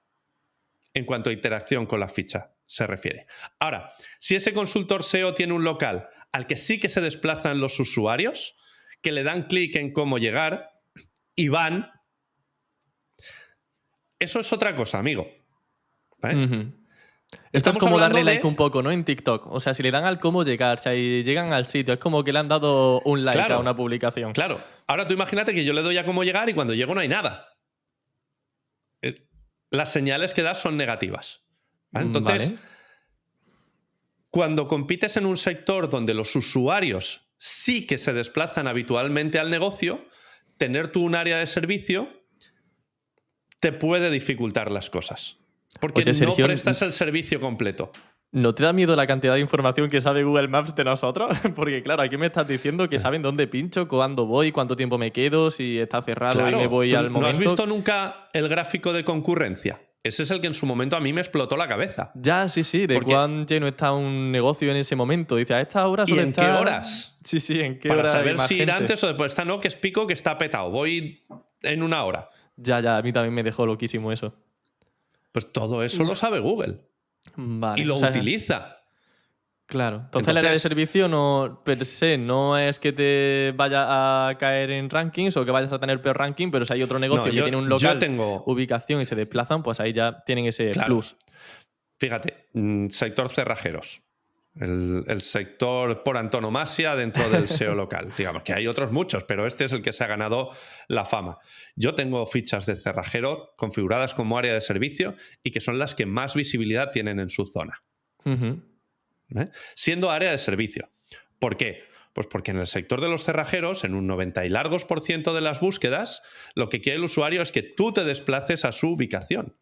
en cuanto a interacción con la ficha se refiere. Ahora, si ese consultor SEO tiene un local al que sí que se desplazan los usuarios, que le dan clic en cómo llegar y van, eso es otra cosa, amigo. ¿Vale? Esto es como darle like un poco, ¿no? En TikTok. O sea, si le dan al cómo llegar, o sea, y llegan al sitio, es como que le han dado un like a una publicación. Claro. Ahora tú imagínate que yo le doy a cómo llegar y cuando llego no hay nada. Las señales que das son negativas. ¿Vale? Entonces, cuando compites en un sector donde los usuarios sí que se desplazan habitualmente al negocio, tener tú un área de servicio te puede dificultar las cosas. Porque Oye, Sergio, no prestas el servicio completo. ¿No te da miedo la cantidad de información que sabe Google Maps de nosotros? Porque claro, aquí me estás diciendo que saben dónde pincho, cuándo voy, cuánto tiempo me quedo, si está cerrado y me voy al momento. ¿No has visto nunca el gráfico de concurrencia? Ese es el que en su momento a mí me explotó la cabeza. Ya, sí, de cuán lleno está un negocio en ese momento. Dice, a esta hora solo está... ¿Y en qué horas? Sí, en qué hora. Para saber si ir antes o después. Esta no, que es pico, que está petado. Voy en una hora. Ya, a mí también me dejó loquísimo eso. Pues todo eso lo sabe Google. Vale. Y lo utiliza. Claro. Entonces el área de servicio no, per se no es que te vaya a caer en rankings o que vayas a tener peor ranking, pero si hay otro negocio que tiene un local, ubicación y se desplazan, pues ahí ya tienen ese plus. Fíjate, sector cerrajeros. El sector por antonomasia dentro del SEO local. Digamos que hay otros muchos, pero este es el que se ha ganado la fama. Yo tengo fichas de cerrajero configuradas como área de servicio y que son las que más visibilidad tienen en su zona. Siendo área de servicio. ¿Por qué? Pues porque en el sector de los cerrajeros, en un 90 y largos % de las búsquedas, lo que quiere el usuario es que tú te desplaces a su ubicación.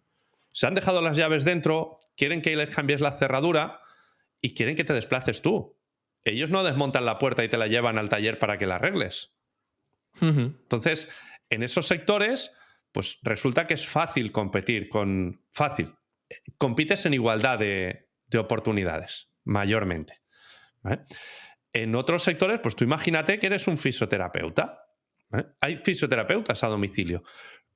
Se han dejado las llaves dentro, quieren que les cambies la cerradura y quieren que te desplaces tú. Ellos no desmontan la puerta y te la llevan al taller para que la arregles. Entonces, en esos sectores, pues resulta que es fácil competir con... Fácil. Compites en igualdad de oportunidades, mayormente. ¿Vale? En otros sectores, pues tú imagínate que eres un fisioterapeuta. ¿Vale? Hay fisioterapeutas a domicilio.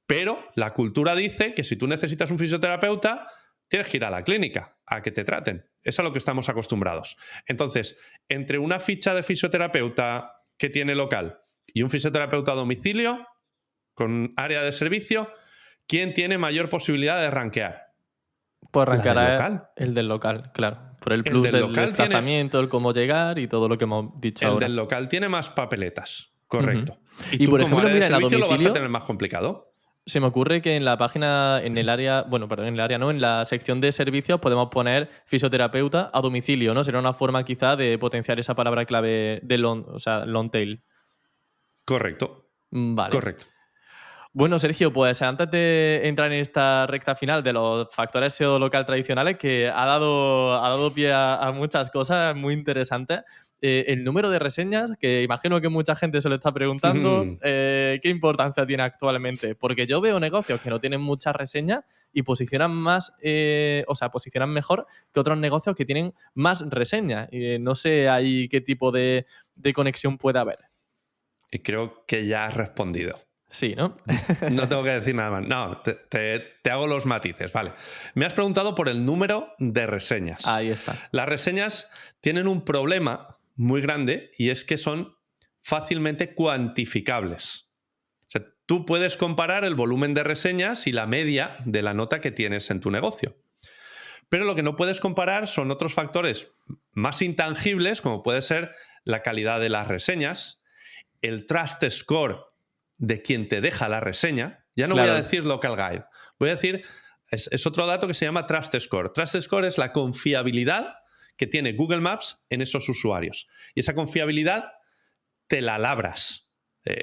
Pero la cultura dice que si tú necesitas un fisioterapeuta, tienes que ir a la clínica a que te traten. Es a lo que estamos acostumbrados. Entonces, entre una ficha de fisioterapeuta que tiene local y un fisioterapeuta a domicilio con área de servicio, ¿quién tiene mayor posibilidad de rankear? Pues rankeará el del local, claro. Por el plus del desplazamiento, el cómo llegar y todo lo que hemos dicho ahora. El del local tiene más papeletas, correcto. Y tú, por ejemplo, mira, en la domicilio lo vas a tener más complicado. Se me ocurre que en la página, en el área, en la sección de servicios podemos poner fisioterapeuta a domicilio, ¿no? Sería una forma quizá de potenciar esa palabra clave de long tail. Correcto. Vale. Correcto. Bueno, Sergio, pues antes de entrar en esta recta final de los factores SEO local tradicionales, que ha dado pie a muchas cosas muy interesantes, el número de reseñas, que imagino que mucha gente se lo está preguntando, ¿qué importancia tiene actualmente? Porque yo veo negocios que no tienen muchas reseñas y posicionan posicionan mejor que otros negocios que tienen más reseñas. No sé ahí qué tipo de conexión puede haber. Y creo que ya has respondido. Sí, ¿no? No tengo que decir nada más. No, te hago los matices, vale. Me has preguntado por el número de reseñas. Ahí está. Las reseñas tienen un problema muy grande y es que son fácilmente cuantificables. O sea, tú puedes comparar el volumen de reseñas y la media de la nota que tienes en tu negocio. Pero lo que no puedes comparar son otros factores más intangibles, como puede ser la calidad de las reseñas, el trust score de quien te deja la reseña. Ya no voy a decir local guide. Voy a decir, es otro dato que se llama trust score. Trust score es la confiabilidad que tiene Google Maps en esos usuarios. Y esa confiabilidad te la labras,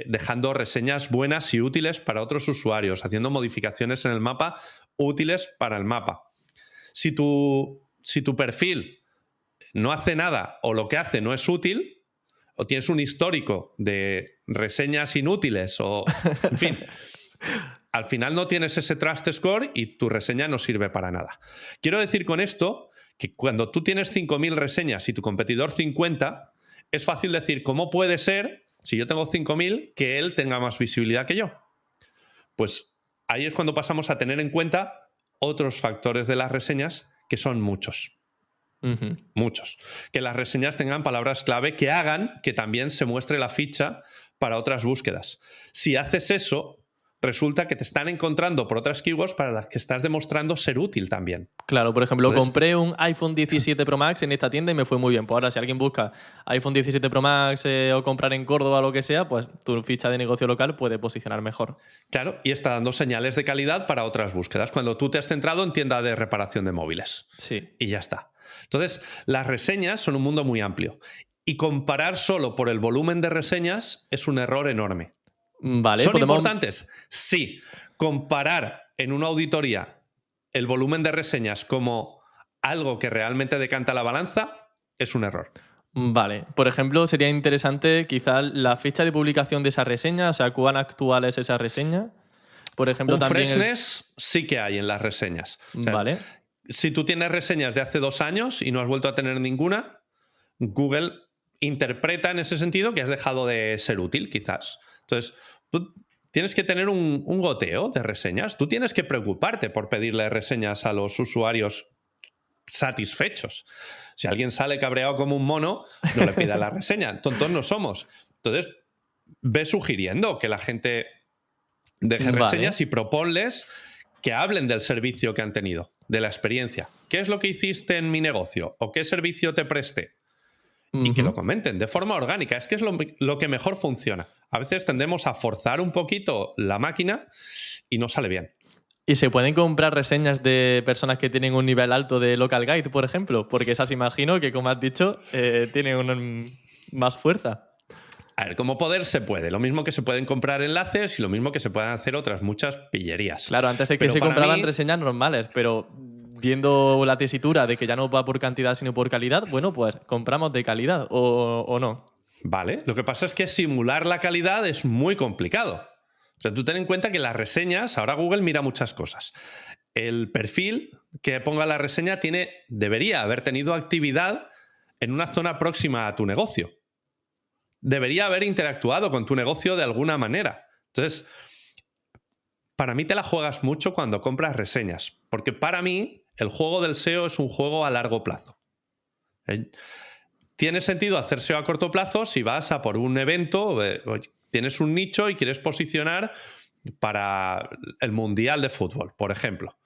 dejando reseñas buenas y útiles para otros usuarios, haciendo modificaciones en el mapa útiles para el mapa. Si tu perfil no hace nada o lo que hace no es útil, o tienes un histórico de reseñas inútiles o, en fin, al final no tienes ese trust score y tu reseña no sirve para nada. Quiero decir con esto que cuando tú tienes 5.000 reseñas y tu competidor 50, es fácil decir, ¿cómo puede ser, si yo tengo 5.000, que él tenga más visibilidad que yo? Pues ahí es cuando pasamos a tener en cuenta otros factores de las reseñas, que son muchos. Muchos. Que las reseñas tengan palabras clave que hagan que también se muestre la ficha para otras búsquedas. Si haces eso, resulta que te están encontrando por otras keywords para las que estás demostrando ser útil también. Claro, por ejemplo, Entonces, compré un iPhone 17 Pro Max en esta tienda y me fue muy bien. Pues ahora, si alguien busca iPhone 17 Pro Max o comprar en Córdoba o lo que sea, pues tu ficha de negocio local puede posicionar mejor. claro, y está dando señales de calidad para otras búsquedas, cuando tú te has centrado en tienda de reparación de móviles. Sí. Y ya está. Entonces, las reseñas son un mundo muy amplio. Y comparar solo por el volumen de reseñas es un error enorme. Vale, ¿Son podemos... importantes? Sí. Comparar en una auditoría el volumen de reseñas como algo que realmente decanta la balanza es un error. Vale, por ejemplo, sería interesante quizá la fecha de publicación de esa reseña, o sea, cuán actual es esa reseña. Por ejemplo, Un también freshness sí que hay en las reseñas. O sea, Vale. si tú tienes reseñas de hace 2 años y no has vuelto a tener ninguna, Google interpreta en ese sentido que has dejado de ser útil, quizás. Entonces, tú tienes que tener un goteo de reseñas. Tú tienes que preocuparte por pedirle reseñas a los usuarios satisfechos. Si alguien sale cabreado como un mono, no le pida la reseña. Tontos no somos. Entonces, ve sugiriendo que la gente deje reseñas y proponles que hablen del servicio que han tenido, de la experiencia. ¿Qué es lo que hiciste en mi negocio? ¿O qué servicio te presté? Y que lo comenten de forma orgánica. Es que es lo que mejor funciona. A veces tendemos a forzar un poquito la máquina y no sale bien. ¿Y se pueden comprar reseñas de personas que tienen un nivel alto de local guide, por ejemplo? Porque esas imagino que, como has dicho, tienen más fuerza. A ver, como poder se puede. Lo mismo que se pueden comprar enlaces y lo mismo que se pueden hacer otras muchas pillerías. Claro, antes es que Pero se para compraban mí, reseñas normales, pero viendo la tesitura de que ya no va por cantidad sino por calidad, bueno, pues compramos de calidad o no. vale, lo que pasa es que simular la calidad es muy complicado. O sea, tú ten en cuenta que las reseñas, ahora Google mira muchas cosas. El perfil que ponga la reseña debería haber tenido actividad en una zona próxima a tu negocio. Debería haber interactuado con tu negocio de alguna manera. Entonces, para mí te la juegas mucho cuando compras reseñas, porque para mí el juego del SEO es un juego a largo plazo. Tiene sentido hacer SEO a corto plazo si vas a por un evento, tienes un nicho y quieres posicionar para el Mundial de Fútbol, por ejemplo.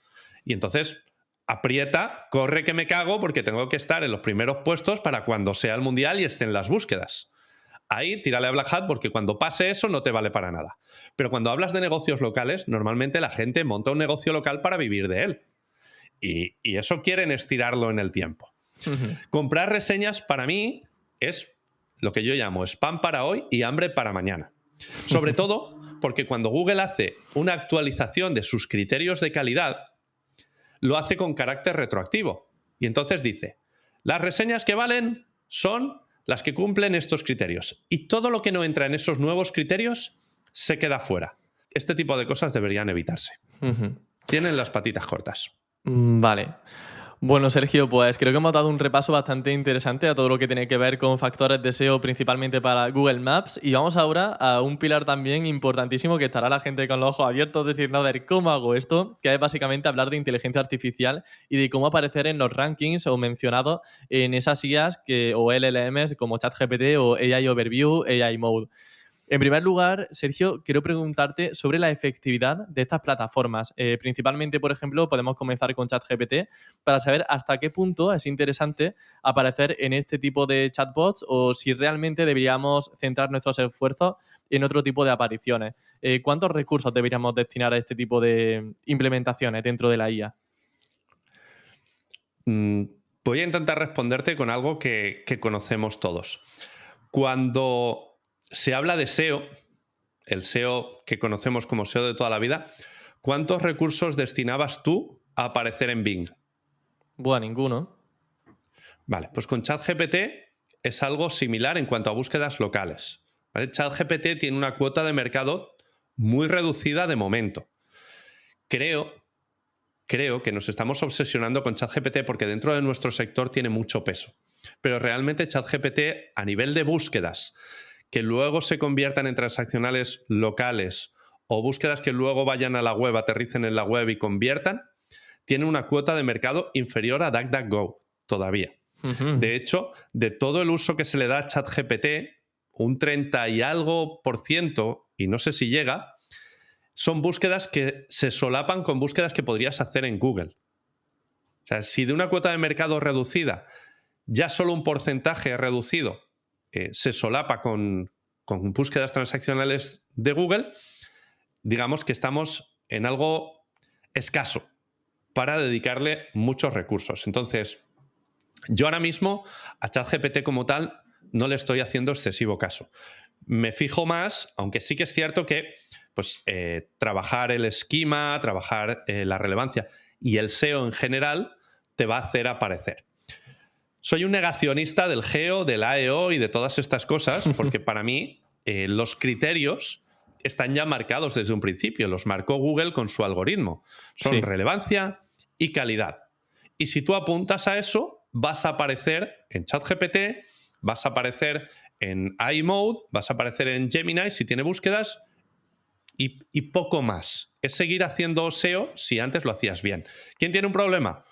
Y entonces aprieta, corre que me cago porque tengo que estar en los primeros puestos para cuando sea el Mundial y estén las búsquedas. Ahí tírale a Black Hat porque cuando pase eso no te vale para nada. Pero cuando hablas de negocios locales, normalmente la gente monta un negocio local para vivir de él. Y eso quieren estirarlo en el tiempo. Comprar reseñas para mí es lo que yo llamo spam para hoy y hambre para mañana. Sobre todo porque cuando Google hace una actualización de sus criterios de calidad, lo hace con carácter retroactivo. Y entonces dice, las reseñas que valen son las que cumplen estos criterios. Y todo lo que no entra en esos nuevos criterios se queda fuera. Este tipo de cosas deberían evitarse. Tienen las patitas cortas. Vale. Bueno, Sergio, pues creo que hemos dado un repaso bastante interesante a todo lo que tiene que ver con factores de SEO, principalmente para Google Maps. Y vamos ahora a un pilar también importantísimo que estará la gente con los ojos abiertos diciendo, a ver, ¿cómo hago esto? Que es básicamente hablar de inteligencia artificial y de cómo aparecer en los rankings o mencionado en esas IAs o LLMs como ChatGPT o AI Overview, AI Mode. En primer lugar, Sergio, quiero preguntarte sobre la efectividad de estas plataformas. Principalmente, por ejemplo, podemos comenzar con ChatGPT para saber hasta qué punto es interesante aparecer en este tipo de chatbots o si realmente deberíamos centrar nuestros esfuerzos en otro tipo de apariciones. ¿Cuántos recursos deberíamos destinar a este tipo de implementaciones dentro de la IA? Voy a intentar responderte con algo que conocemos todos. Cuando se habla de SEO, el SEO que conocemos como SEO de toda la vida, ¿cuántos recursos destinabas tú a aparecer en Bing? Buah, ninguno. Vale, pues con ChatGPT es algo similar en cuanto a búsquedas locales. ¿Vale? ChatGPT tiene una cuota de mercado muy reducida de momento. Creo creo que nos estamos obsesionando con ChatGPT porque dentro de nuestro sector tiene mucho peso. Pero realmente ChatGPT, a nivel de búsquedas que luego se conviertan en transaccionales locales o búsquedas que luego vayan a la web, aterricen en la web y conviertan, tiene una cuota de mercado inferior a DuckDuckGo todavía. De hecho, de todo el uso que se le da a ChatGPT, un 30 y algo %, y no sé si llega, son búsquedas que se solapan con búsquedas que podrías hacer en Google. O sea, si de una cuota de mercado reducida ya solo un porcentaje reducido se solapa con búsquedas transaccionales de Google, digamos que estamos en algo escaso para dedicarle muchos recursos. Entonces, yo ahora mismo a ChatGPT como tal no le estoy haciendo excesivo caso. Me fijo más, aunque sí que es cierto que pues, trabajar el esquema, trabajar la relevancia y el SEO en general te va a hacer aparecer. Soy un negacionista del GEO, del AEO y de todas estas cosas, porque para mí los criterios están ya marcados desde un principio. Los marcó Google con su algoritmo. Son relevancia y calidad. Y si tú apuntas a eso, vas a aparecer en ChatGPT, vas a aparecer en iMode, vas a aparecer en Gemini si tiene búsquedas y poco más. Es seguir haciendo SEO si antes lo hacías bien. ¿Quién tiene un problema?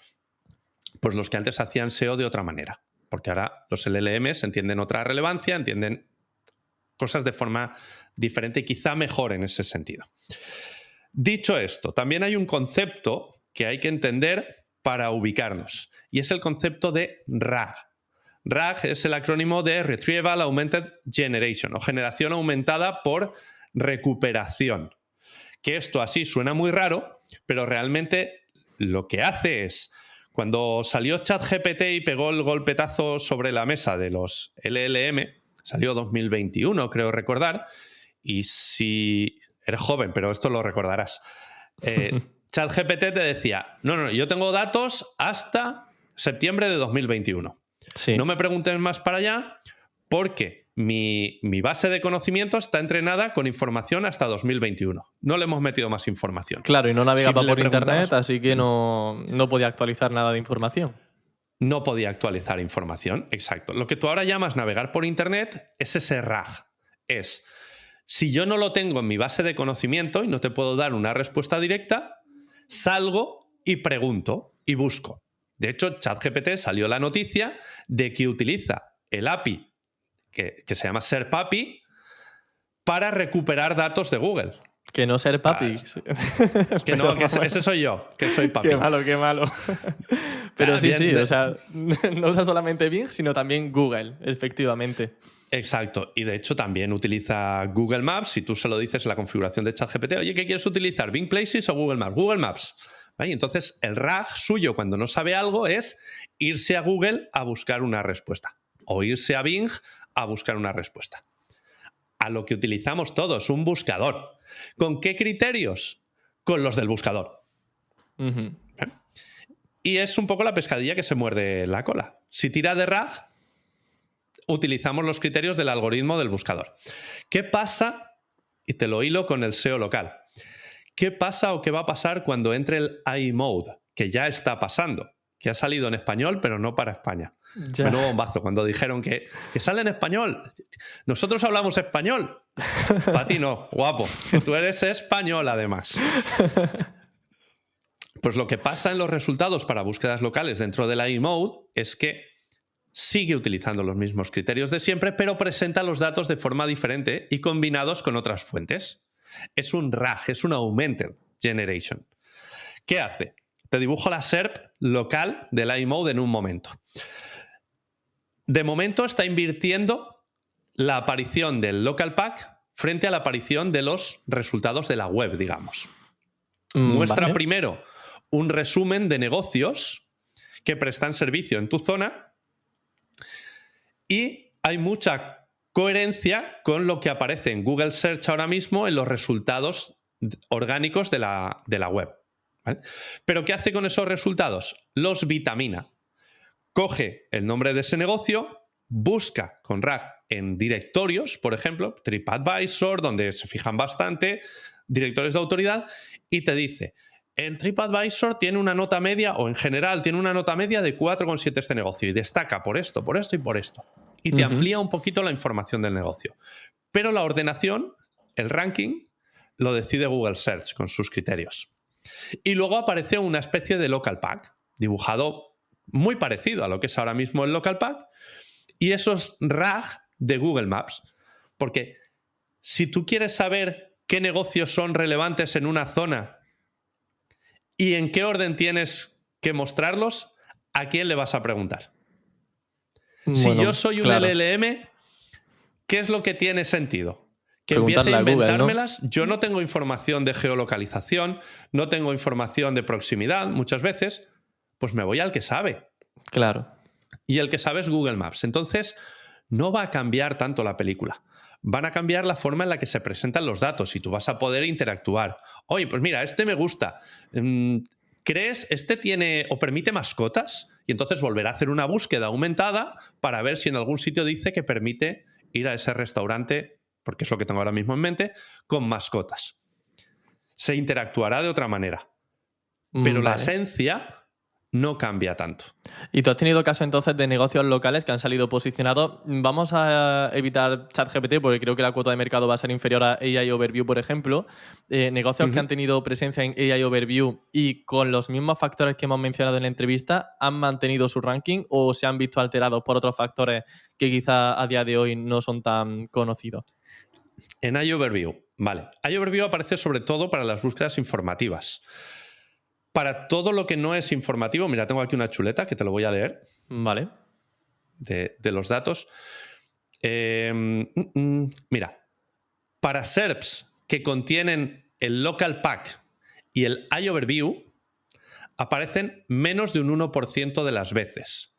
Pues los que antes hacían SEO de otra manera, porque ahora los LLMs entienden otra relevancia, entienden cosas de forma diferente y quizá mejor en ese sentido. Dicho esto, también hay un concepto que hay que entender para ubicarnos, y es el concepto de RAG. RAG es el acrónimo de Retrieval Augmented Generation, o generación aumentada por recuperación. Que esto así suena muy raro, pero realmente lo que hace es, cuando salió ChatGPT y pegó el golpetazo sobre la mesa de los LLM, salió 2021, creo recordar, y si eres joven, pero esto lo recordarás, ChatGPT te decía, no, yo tengo datos hasta septiembre de 2021. Sí. No me preguntes más para allá porque mi base de conocimientos está entrenada con información hasta 2021. No le hemos metido más información. Claro, y no navegaba por internet, así que no podía actualizar nada de información. No podía actualizar información, exacto. Lo que tú ahora llamas navegar por internet es ese RAG. Es, si yo no lo tengo en mi base de conocimiento y no te puedo dar una respuesta directa, salgo y pregunto y busco. De hecho, ChatGPT salió la noticia de que utiliza el API que se llama SERP-API para recuperar datos de Google. Que no SERP-API. Que no, que ese soy yo, que soy papi. Qué malo. Pero sí, o sea, no usa solamente Bing, sino también Google, efectivamente. Exacto. Y de hecho también utiliza Google Maps. Si tú se lo dices en la configuración de ChatGPT, oye, ¿qué quieres utilizar? ¿Bing Places o Google Maps? Google Maps. ¿Vale? Y entonces el RAG suyo cuando no sabe algo es irse a Google a buscar una respuesta. O irse a Bing a buscar una respuesta. A lo que utilizamos todos, un buscador. ¿Con qué criterios? Con los del buscador. Uh-huh. Y es un poco la pescadilla que se muerde la cola. Si tira de RAG, utilizamos los criterios del algoritmo del buscador. ¿Qué pasa? Y te lo hilo con el SEO local. ¿Qué pasa o qué va a pasar cuando entre el iMode? Que ya está pasando. Que ha salido en español, pero no para España. Menudo bombazo, cuando dijeron que sale en español. Nosotros hablamos español. Para ti no, guapo. Que tú eres español, además. Pues lo que pasa en los resultados para búsquedas locales dentro del iMode es que sigue utilizando los mismos criterios de siempre, pero presenta los datos de forma diferente y combinados con otras fuentes. Es un RAG, es un Augmented Generation. ¿Qué hace? Te dibujo la SERP local del iMode en un momento. De momento está invirtiendo la aparición del local pack frente a la aparición de los resultados de la web, digamos. Muestra primero un resumen de negocios que prestan servicio en tu zona y hay mucha coherencia con lo que aparece en Google Search ahora mismo en los resultados orgánicos de la web. ¿Vale? ¿Pero qué hace con esos resultados? Los vitamina. Coge el nombre de ese negocio, busca con RAG en directorios, por ejemplo, TripAdvisor, donde se fijan bastante, directorios de autoridad, y te dice, en TripAdvisor tiene una nota media, o en general tiene una nota media de 4,7 este negocio y destaca por esto y por esto. Y te amplía un poquito la información del negocio. Pero la ordenación, el ranking, lo decide Google Search con sus criterios. Y luego aparece una especie de local pack, dibujado muy parecido a lo que es ahora mismo el local pack, y esos RAG de Google Maps. Porque si tú quieres saber qué negocios son relevantes en una zona y en qué orden tienes que mostrarlos, ¿a quién le vas a preguntar? Si yo soy un LLM, ¿qué es lo que tiene sentido? Que empiece a inventármelas. Google, ¿no? Yo no tengo información de geolocalización, no tengo información de proximidad muchas veces, pues me voy al que sabe. Claro. Y el que sabe es Google Maps. Entonces, no va a cambiar tanto la película. Van a cambiar la forma en la que se presentan los datos y tú vas a poder interactuar. Oye, pues mira, este me gusta. ¿Crees este tiene o permite mascotas? Y entonces volverá a hacer una búsqueda aumentada para ver si en algún sitio dice que permite ir a ese restaurante, porque es lo que tengo ahora mismo en mente, con mascotas. Se interactuará de otra manera. Pero la esencia no cambia tanto. ¿Y tú has tenido caso entonces de negocios locales que han salido posicionados? Vamos a evitar ChatGPT porque creo que la cuota de mercado va a ser inferior a AI Overview, por ejemplo. Negocios que han tenido presencia en AI Overview y con los mismos factores que hemos mencionado en la entrevista, ¿han mantenido su ranking o se han visto alterados por otros factores que quizá a día de hoy no son tan conocidos? En AI Overview, vale. AI Overview aparece sobre todo para las búsquedas informativas. Para todo lo que no es informativo, mira, tengo aquí una chuleta que te lo voy a leer. Vale. De los datos. Mira, para SERPs que contienen el local pack y el AI Overview, aparecen menos de un 1% de las veces.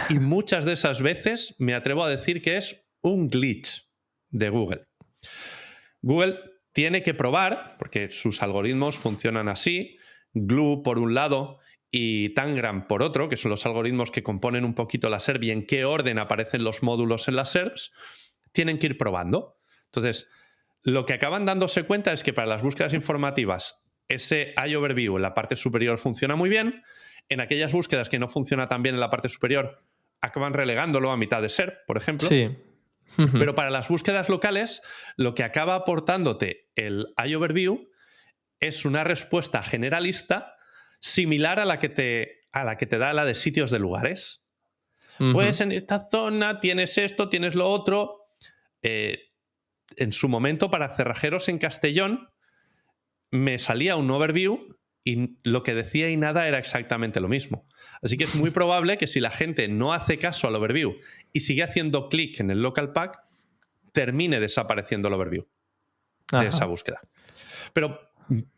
Y muchas de esas veces me atrevo a decir que es un glitch de Google. Google tiene que probar, porque sus algoritmos funcionan así, Glue por un lado y Tangram por otro, que son los algoritmos que componen un poquito la SERP y en qué orden aparecen los módulos en las SERPs, tienen que ir probando. Entonces, lo que acaban dándose cuenta es que para las búsquedas informativas ese AI Overview en la parte superior funciona muy bien. En aquellas búsquedas que no funciona tan bien en la parte superior, acaban relegándolo a mitad de SERP, por ejemplo. Sí. Pero para las búsquedas locales, lo que acaba aportándote el AI Overview es una respuesta generalista similar a la que te da la de sitios de lugares. Pues en esta zona tienes esto, tienes lo otro. En su momento, para cerrajeros en Castellón, me salía un overview y lo que decía y nada era exactamente lo mismo. Así que es muy probable que si la gente no hace caso al overview y sigue haciendo clic en el local pack, termine desapareciendo el overview de esa búsqueda. Pero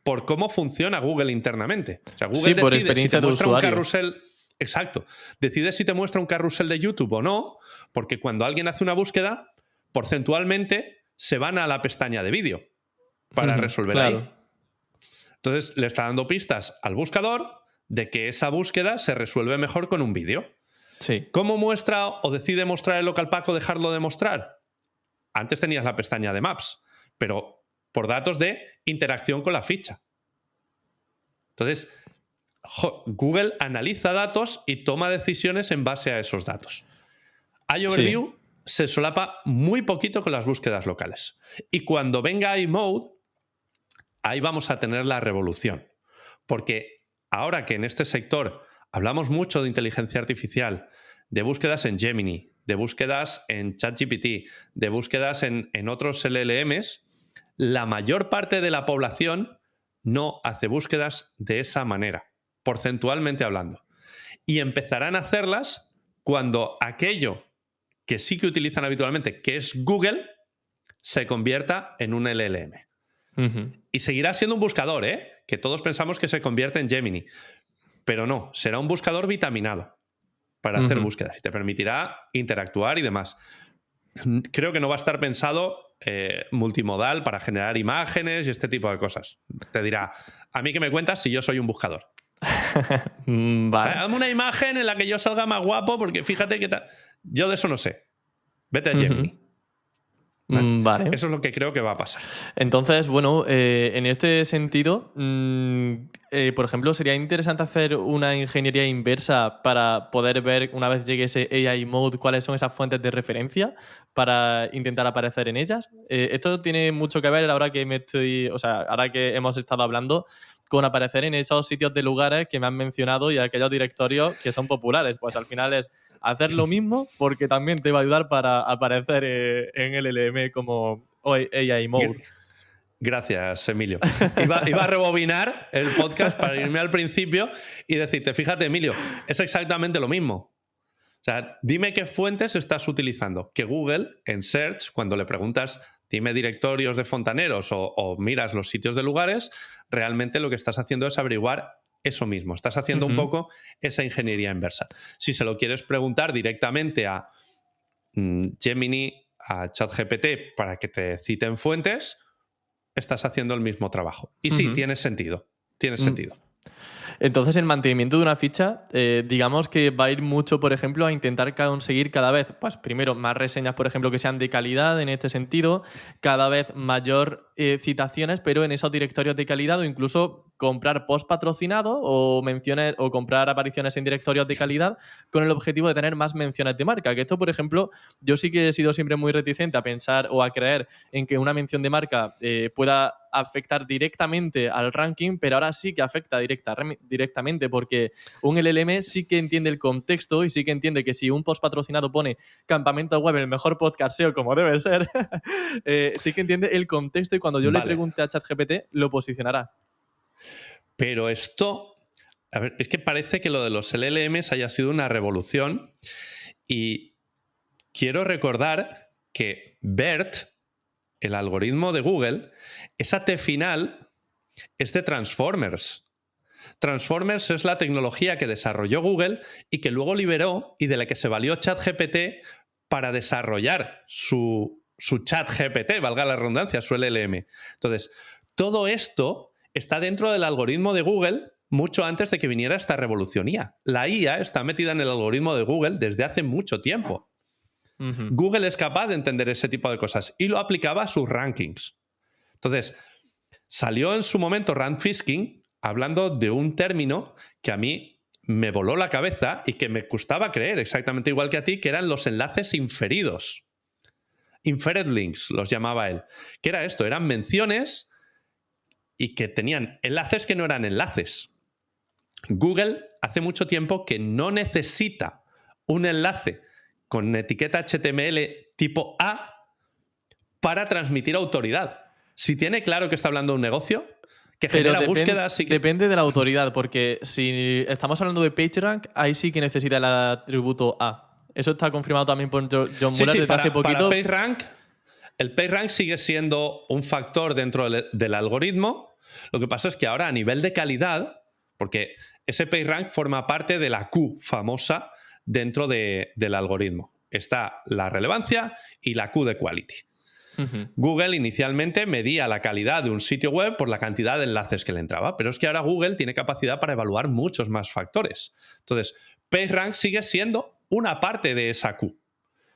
por cómo funciona Google internamente. O sea, Google por decide si te muestra de un carrusel. Exacto. Decide si te muestra un carrusel de YouTube o no, porque cuando alguien hace una búsqueda, porcentualmente se van a la pestaña de vídeo para resolver ahí. Entonces le está dando pistas al buscador de que esa búsqueda se resuelve mejor con un vídeo. Sí. ¿Cómo muestra o decide mostrar el local pack o dejarlo de mostrar? Antes tenías la pestaña de Maps, pero por datos de interacción con la ficha. Entonces, Google analiza datos y toma decisiones en base a esos datos. AI Overview se solapa muy poquito con las búsquedas locales. Y cuando venga iMode, ahí vamos a tener la revolución. Porque ahora que en este sector hablamos mucho de inteligencia artificial, de búsquedas en Gemini, de búsquedas en ChatGPT, de búsquedas en otros LLMs, la mayor parte de la población no hace búsquedas de esa manera, porcentualmente hablando. Y empezarán a hacerlas cuando aquello que sí que utilizan habitualmente, que es Google, se convierta en un LLM. Y seguirá siendo un buscador, que todos pensamos que se convierte en Gemini. Pero no, será un buscador vitaminado para hacer búsquedas y te permitirá interactuar y demás. Creo que no va a estar pensado multimodal para generar imágenes y este tipo de cosas. Te dirá, ¿a mí qué me cuentas si yo soy un buscador? Vale. Dame una imagen en la que yo salga más guapo porque fíjate que yo de eso no sé. Vete a Gemini. ¿vale? Vale. Eso es lo que creo que va a pasar. Entonces, bueno, en este sentido, por ejemplo, sería interesante hacer una ingeniería inversa para poder ver, una vez llegue ese AI Mode, cuáles son esas fuentes de referencia para intentar aparecer en ellas. Esto tiene mucho que ver ahora que ahora que hemos estado hablando con aparecer en esos sitios de lugares que me han mencionado y aquellos directorios que son populares. Pues al final es hacer lo mismo porque también te va a ayudar para aparecer en el LLM como AI Mode. Gracias, Emilio. Iba a rebobinar el podcast para irme al principio y decirte, fíjate, Emilio, es exactamente lo mismo. O sea, dime qué fuentes estás utilizando. Que Google, en Search, cuando le preguntas, dime directorios de fontaneros o miras los sitios de lugares, realmente lo que estás haciendo es averiguar eso mismo. Estás haciendo un poco esa ingeniería inversa. Si se lo quieres preguntar directamente a Gemini, a ChatGPT, para que te citen fuentes, estás haciendo el mismo trabajo. Y sí, tiene sentido. Tiene sentido. Entonces, el mantenimiento de una ficha, digamos que va a ir mucho, por ejemplo, a intentar conseguir cada vez, pues primero, más reseñas, por ejemplo, que sean de calidad en este sentido, cada vez mayor citaciones, pero en esos directorios de calidad, o incluso comprar post patrocinado o menciones o comprar apariciones en directorios de calidad con el objetivo de tener más menciones de marca. Que esto, por ejemplo, yo sí que he sido siempre muy reticente a pensar o a creer en que una mención de marca pueda afectar directamente al ranking, pero ahora sí que afecta directamente porque un LLM sí que entiende el contexto y sí que entiende que si un post patrocinado pone Campamento Web, el mejor podcast SEO como debe ser, sí que entiende el contexto y cuando yo le pregunte a ChatGPT lo posicionará. Pero esto, a ver, es que parece que lo de los LLMs haya sido una revolución y quiero recordar que BERT, el algoritmo de Google, esa T final es de Transformers. Transformers es la tecnología que desarrolló Google y que luego liberó y de la que se valió ChatGPT para desarrollar su ChatGPT, valga la redundancia, su LLM. Entonces, todo esto está dentro del algoritmo de Google mucho antes de que viniera esta revolución IA. La IA está metida en el algoritmo de Google desde hace mucho tiempo. Google es capaz de entender ese tipo de cosas y lo aplicaba a sus rankings. Entonces, salió en su momento Rand Fishkin hablando de un término que a mí me voló la cabeza y que me costaba creer, exactamente igual que a ti, que eran los enlaces inferidos. Inferred links los llamaba él. ¿Qué era esto? Eran menciones y que tenían enlaces que no eran enlaces. Google hace mucho tiempo que no necesita un enlace con etiqueta HTML tipo A para transmitir autoridad. Si tiene claro que está hablando de un negocio, que genera búsquedas... Depende de la autoridad, porque si estamos hablando de PageRank, ahí sí que necesita el atributo A. Eso está confirmado también por John Mueller desde hace poquito. Para PageRank, el PageRank sigue siendo un factor dentro del algoritmo. Lo que pasa es que ahora a nivel de calidad, porque ese PageRank forma parte de la Q famosa dentro del algoritmo. Está la relevancia y la Q de quality. Google inicialmente medía la calidad de un sitio web por la cantidad de enlaces que le entraba, pero es que ahora Google tiene capacidad para evaluar muchos más factores. Entonces, PageRank sigue siendo una parte de esa Q.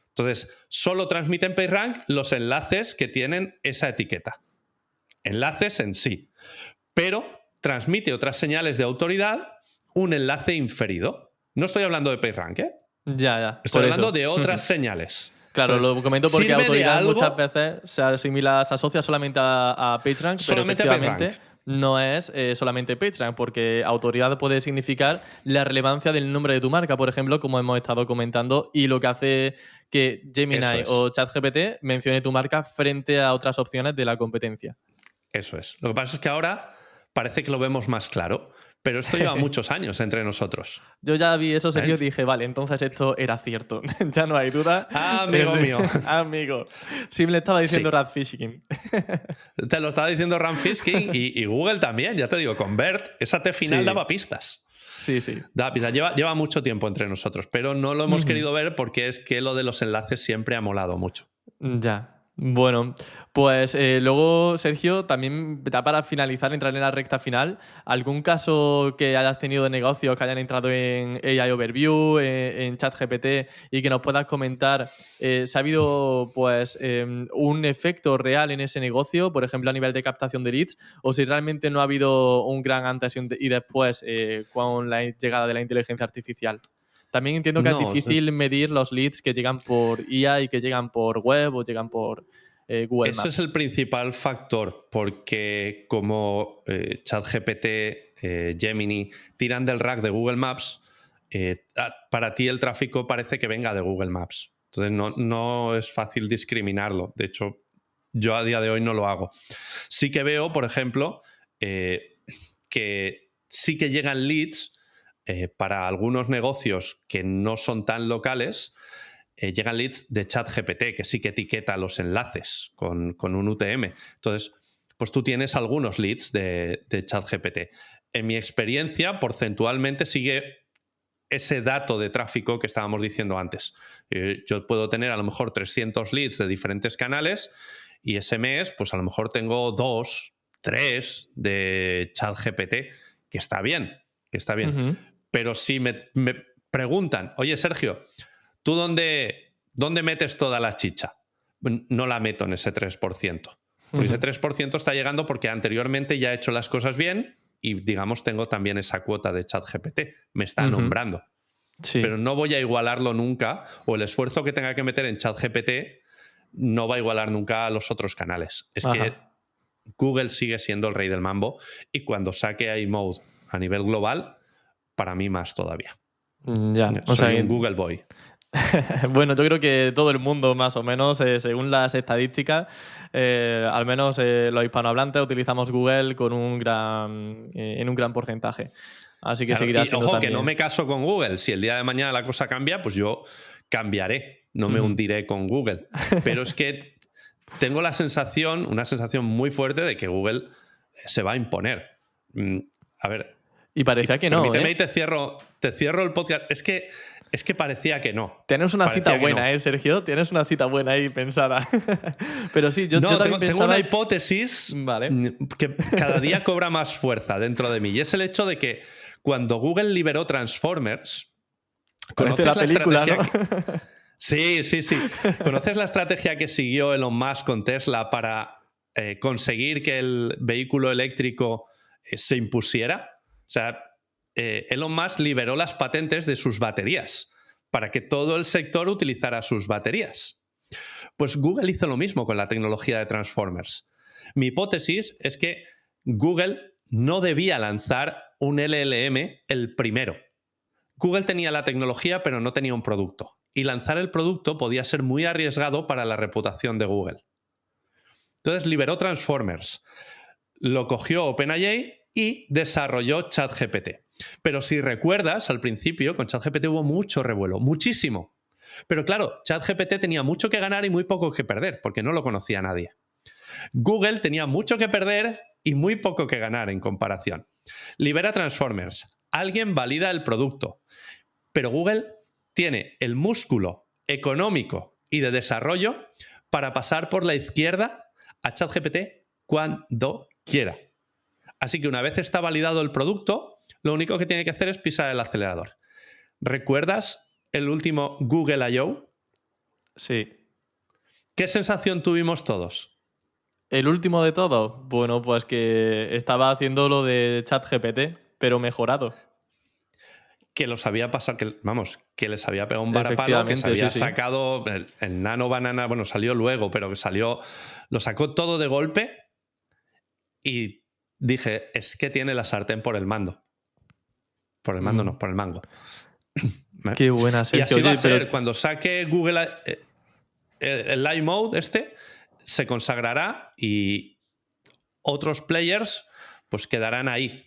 Entonces, solo transmite en PageRank los enlaces que tienen esa etiqueta. Enlaces en sí. Pero transmite otras señales de autoridad, un enlace inferido. No estoy hablando de PageRank, ¿eh? Ya. Estoy hablando de otras señales. Claro, entonces, lo comento porque autoridad muchas veces se asocia solamente a PageRank, pero efectivamente no es solamente PageRank, porque autoridad puede significar la relevancia del nombre de tu marca, por ejemplo, como hemos estado comentando, y lo que hace que Gemini o ChatGPT mencione tu marca frente a otras opciones de la competencia. Eso es. Lo que pasa es que ahora parece que lo vemos más claro, pero esto lleva muchos años entre nosotros. Yo ya vi eso serio y dije, vale, entonces esto era cierto. Ya no hay duda. Amigo mío. Amigo. Sí me le estaba diciendo Rand Fishkin. Te lo estaba diciendo Rand Fishkin y Google también, ya te digo, con BERT, esa T final daba pistas. Sí. Da pistas. Lleva mucho tiempo entre nosotros, pero no lo hemos querido ver porque es que lo de los enlaces siempre ha molado mucho. Ya. Bueno, pues luego, Sergio, también da para finalizar, entrar en la recta final. ¿Algún caso que hayas tenido de negocios que hayan entrado en AI Overview, en ChatGPT, y que nos puedas comentar si ha habido pues, un efecto real en ese negocio, por ejemplo, a nivel de captación de leads, o si realmente no ha habido un gran antes y después con la llegada de la inteligencia artificial? También entiendo que es No, difícil medir los leads que llegan por IA y que llegan por web o llegan por Google ese es Maps. el principal factor, porque como ChatGPT, Gemini tiran del rack de Google Maps, para ti el tráfico parece que venga de Google Maps. Entonces no es fácil discriminarlo. De hecho, yo a día de hoy no lo hago. Sí que veo, por ejemplo, que sí que llegan leads para algunos negocios que no son tan locales. Llegan leads de ChatGPT, que sí que etiqueta los enlaces con un UTM. Entonces, pues tú tienes algunos leads de ChatGPT. En mi experiencia, porcentualmente sigue ese dato de tráfico que estábamos diciendo antes. Yo puedo tener a lo mejor 300 leads de diferentes canales y ese mes, pues a lo mejor tengo 2, 3 de ChatGPT, que está bien, que está bien. Ujú. Pero si me preguntan, oye, Sergio, ¿tú dónde metes toda la chicha? No la meto en ese 3%. Porque ese 3% está llegando porque anteriormente ya he hecho las cosas bien y, digamos, tengo también esa cuota de ChatGPT. Me está nombrando. Sí. Pero no voy a igualarlo nunca, o el esfuerzo que tenga que meter en ChatGPT no va a igualar nunca a los otros canales. Es Ajá. que Google sigue siendo el rey del mambo y cuando saque iMode a nivel global, para mí más todavía. Ya. O sea, Soy un Google Boy. bueno, yo creo que todo el mundo, más o menos, según las estadísticas, al menos los hispanohablantes utilizamos Google con en un gran porcentaje. Así que Claro, seguirá y siendo ojo, que no también. me caso con Google. Si el día de mañana la cosa cambia, pues yo cambiaré. No me Ujú. hundiré con Google. Pero es que tengo la sensación, una sensación muy fuerte de que Google se va a imponer. A ver, Y y parecía que no, permíteme y ¿eh? te cierro el podcast. Es que parecía que no. Tienes una cita Parecía que buena, no. ¿eh, Sergio? Tienes una cita buena ahí pensada. Pero sí, yo No, también tengo una pensaba. hipótesis Vale. que cada día cobra más fuerza dentro de mí. Y es el hecho de que cuando Google liberó Transformers, Parece ¿conoces la la película, ¿no? estrategia que... Sí, sí, sí. ¿Conoces la estrategia que siguió Elon Musk con Tesla para conseguir que el vehículo eléctrico se impusiera? O sea, Elon Musk liberó las patentes de sus baterías para que todo el sector utilizara sus baterías. Pues Google hizo lo mismo con la tecnología de Transformers. Mi hipótesis es que Google no debía lanzar un LLM el primero. Google tenía la tecnología, pero no tenía un producto. Y lanzar el producto podía ser muy arriesgado para la reputación de Google. Entonces liberó Transformers, lo cogió OpenAI y desarrolló ChatGPT. Pero si recuerdas, al principio con ChatGPT hubo mucho revuelo, muchísimo. Pero claro, ChatGPT tenía mucho que ganar y muy poco que perder, porque no lo conocía nadie. Google tenía mucho que perder y muy poco que ganar en comparación. Libera Transformers. Alguien valida el producto. Pero Google tiene el músculo económico y de desarrollo para pasar por la izquierda a ChatGPT cuando quiera. Así que una vez está validado el producto, lo único que tiene que hacer es pisar el acelerador. ¿Recuerdas el último Google I.O.? Sí. ¿Qué sensación tuvimos todos? El último de todo, bueno, pues que estaba haciendo lo de ChatGPT, pero mejorado. Que los había pasado, que les había pegado un varapalo, que se Efectivamente, sí, había sí. sacado el nano banana, bueno, salió luego, pero que salió, lo sacó todo de golpe y dije, es que tiene la sartén por el mando. Por el mando no, por el mango. ¿Vale? Qué buena, Y Sergio. así va Oye, a pero ser, cuando saque Google el Live Mode se consagrará y otros players pues quedarán ahí.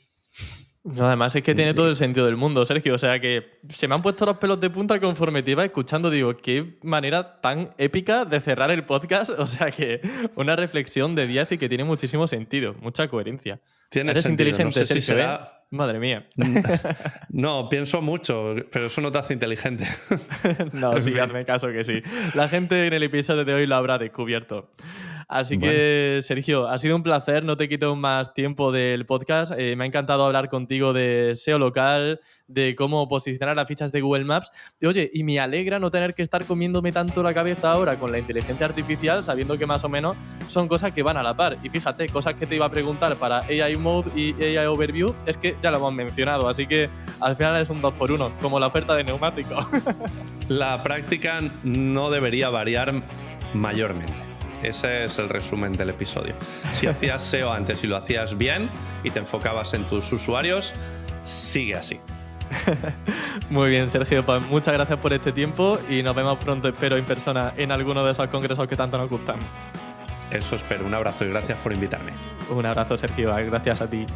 no, además es que tiene todo el sentido del mundo, Sergio. O sea que se me han puesto los pelos de punta conforme te iba escuchando. Digo, qué manera tan épica de cerrar el podcast. O sea que una reflexión de 10 y que tiene muchísimo sentido, mucha coherencia. Tiene Eres sentido. No inteligente, sé si Sergio, ¿eh? será... Madre mía. No, pienso mucho, pero eso no te hace inteligente. No, sí, hazme caso que sí. La gente en el episodio de hoy lo habrá descubierto. Así que, Sergio, ha sido un placer, no te quito más tiempo del podcast. Me ha encantado hablar contigo de SEO local, de cómo posicionar las fichas de Google Maps. Y, oye, y me alegra no tener que estar comiéndome tanto la cabeza ahora con la inteligencia artificial, sabiendo que más o menos son cosas que van a la par. Y fíjate, cosas que te iba a preguntar para AI Mode y AI Overview, es que ya lo hemos mencionado. Así que al final es un 2x1, como la oferta de neumáticos. La práctica no debería variar mayormente. Ese es el resumen del episodio. Si hacías SEO antes y lo hacías bien y te enfocabas en tus usuarios, sigue así. Muy bien, Sergio, pues muchas gracias por este tiempo y nos vemos pronto, espero, en persona en alguno de esos congresos que tanto nos gustan. Eso espero. Un abrazo y gracias por invitarme. Un abrazo, Sergio. Gracias a ti.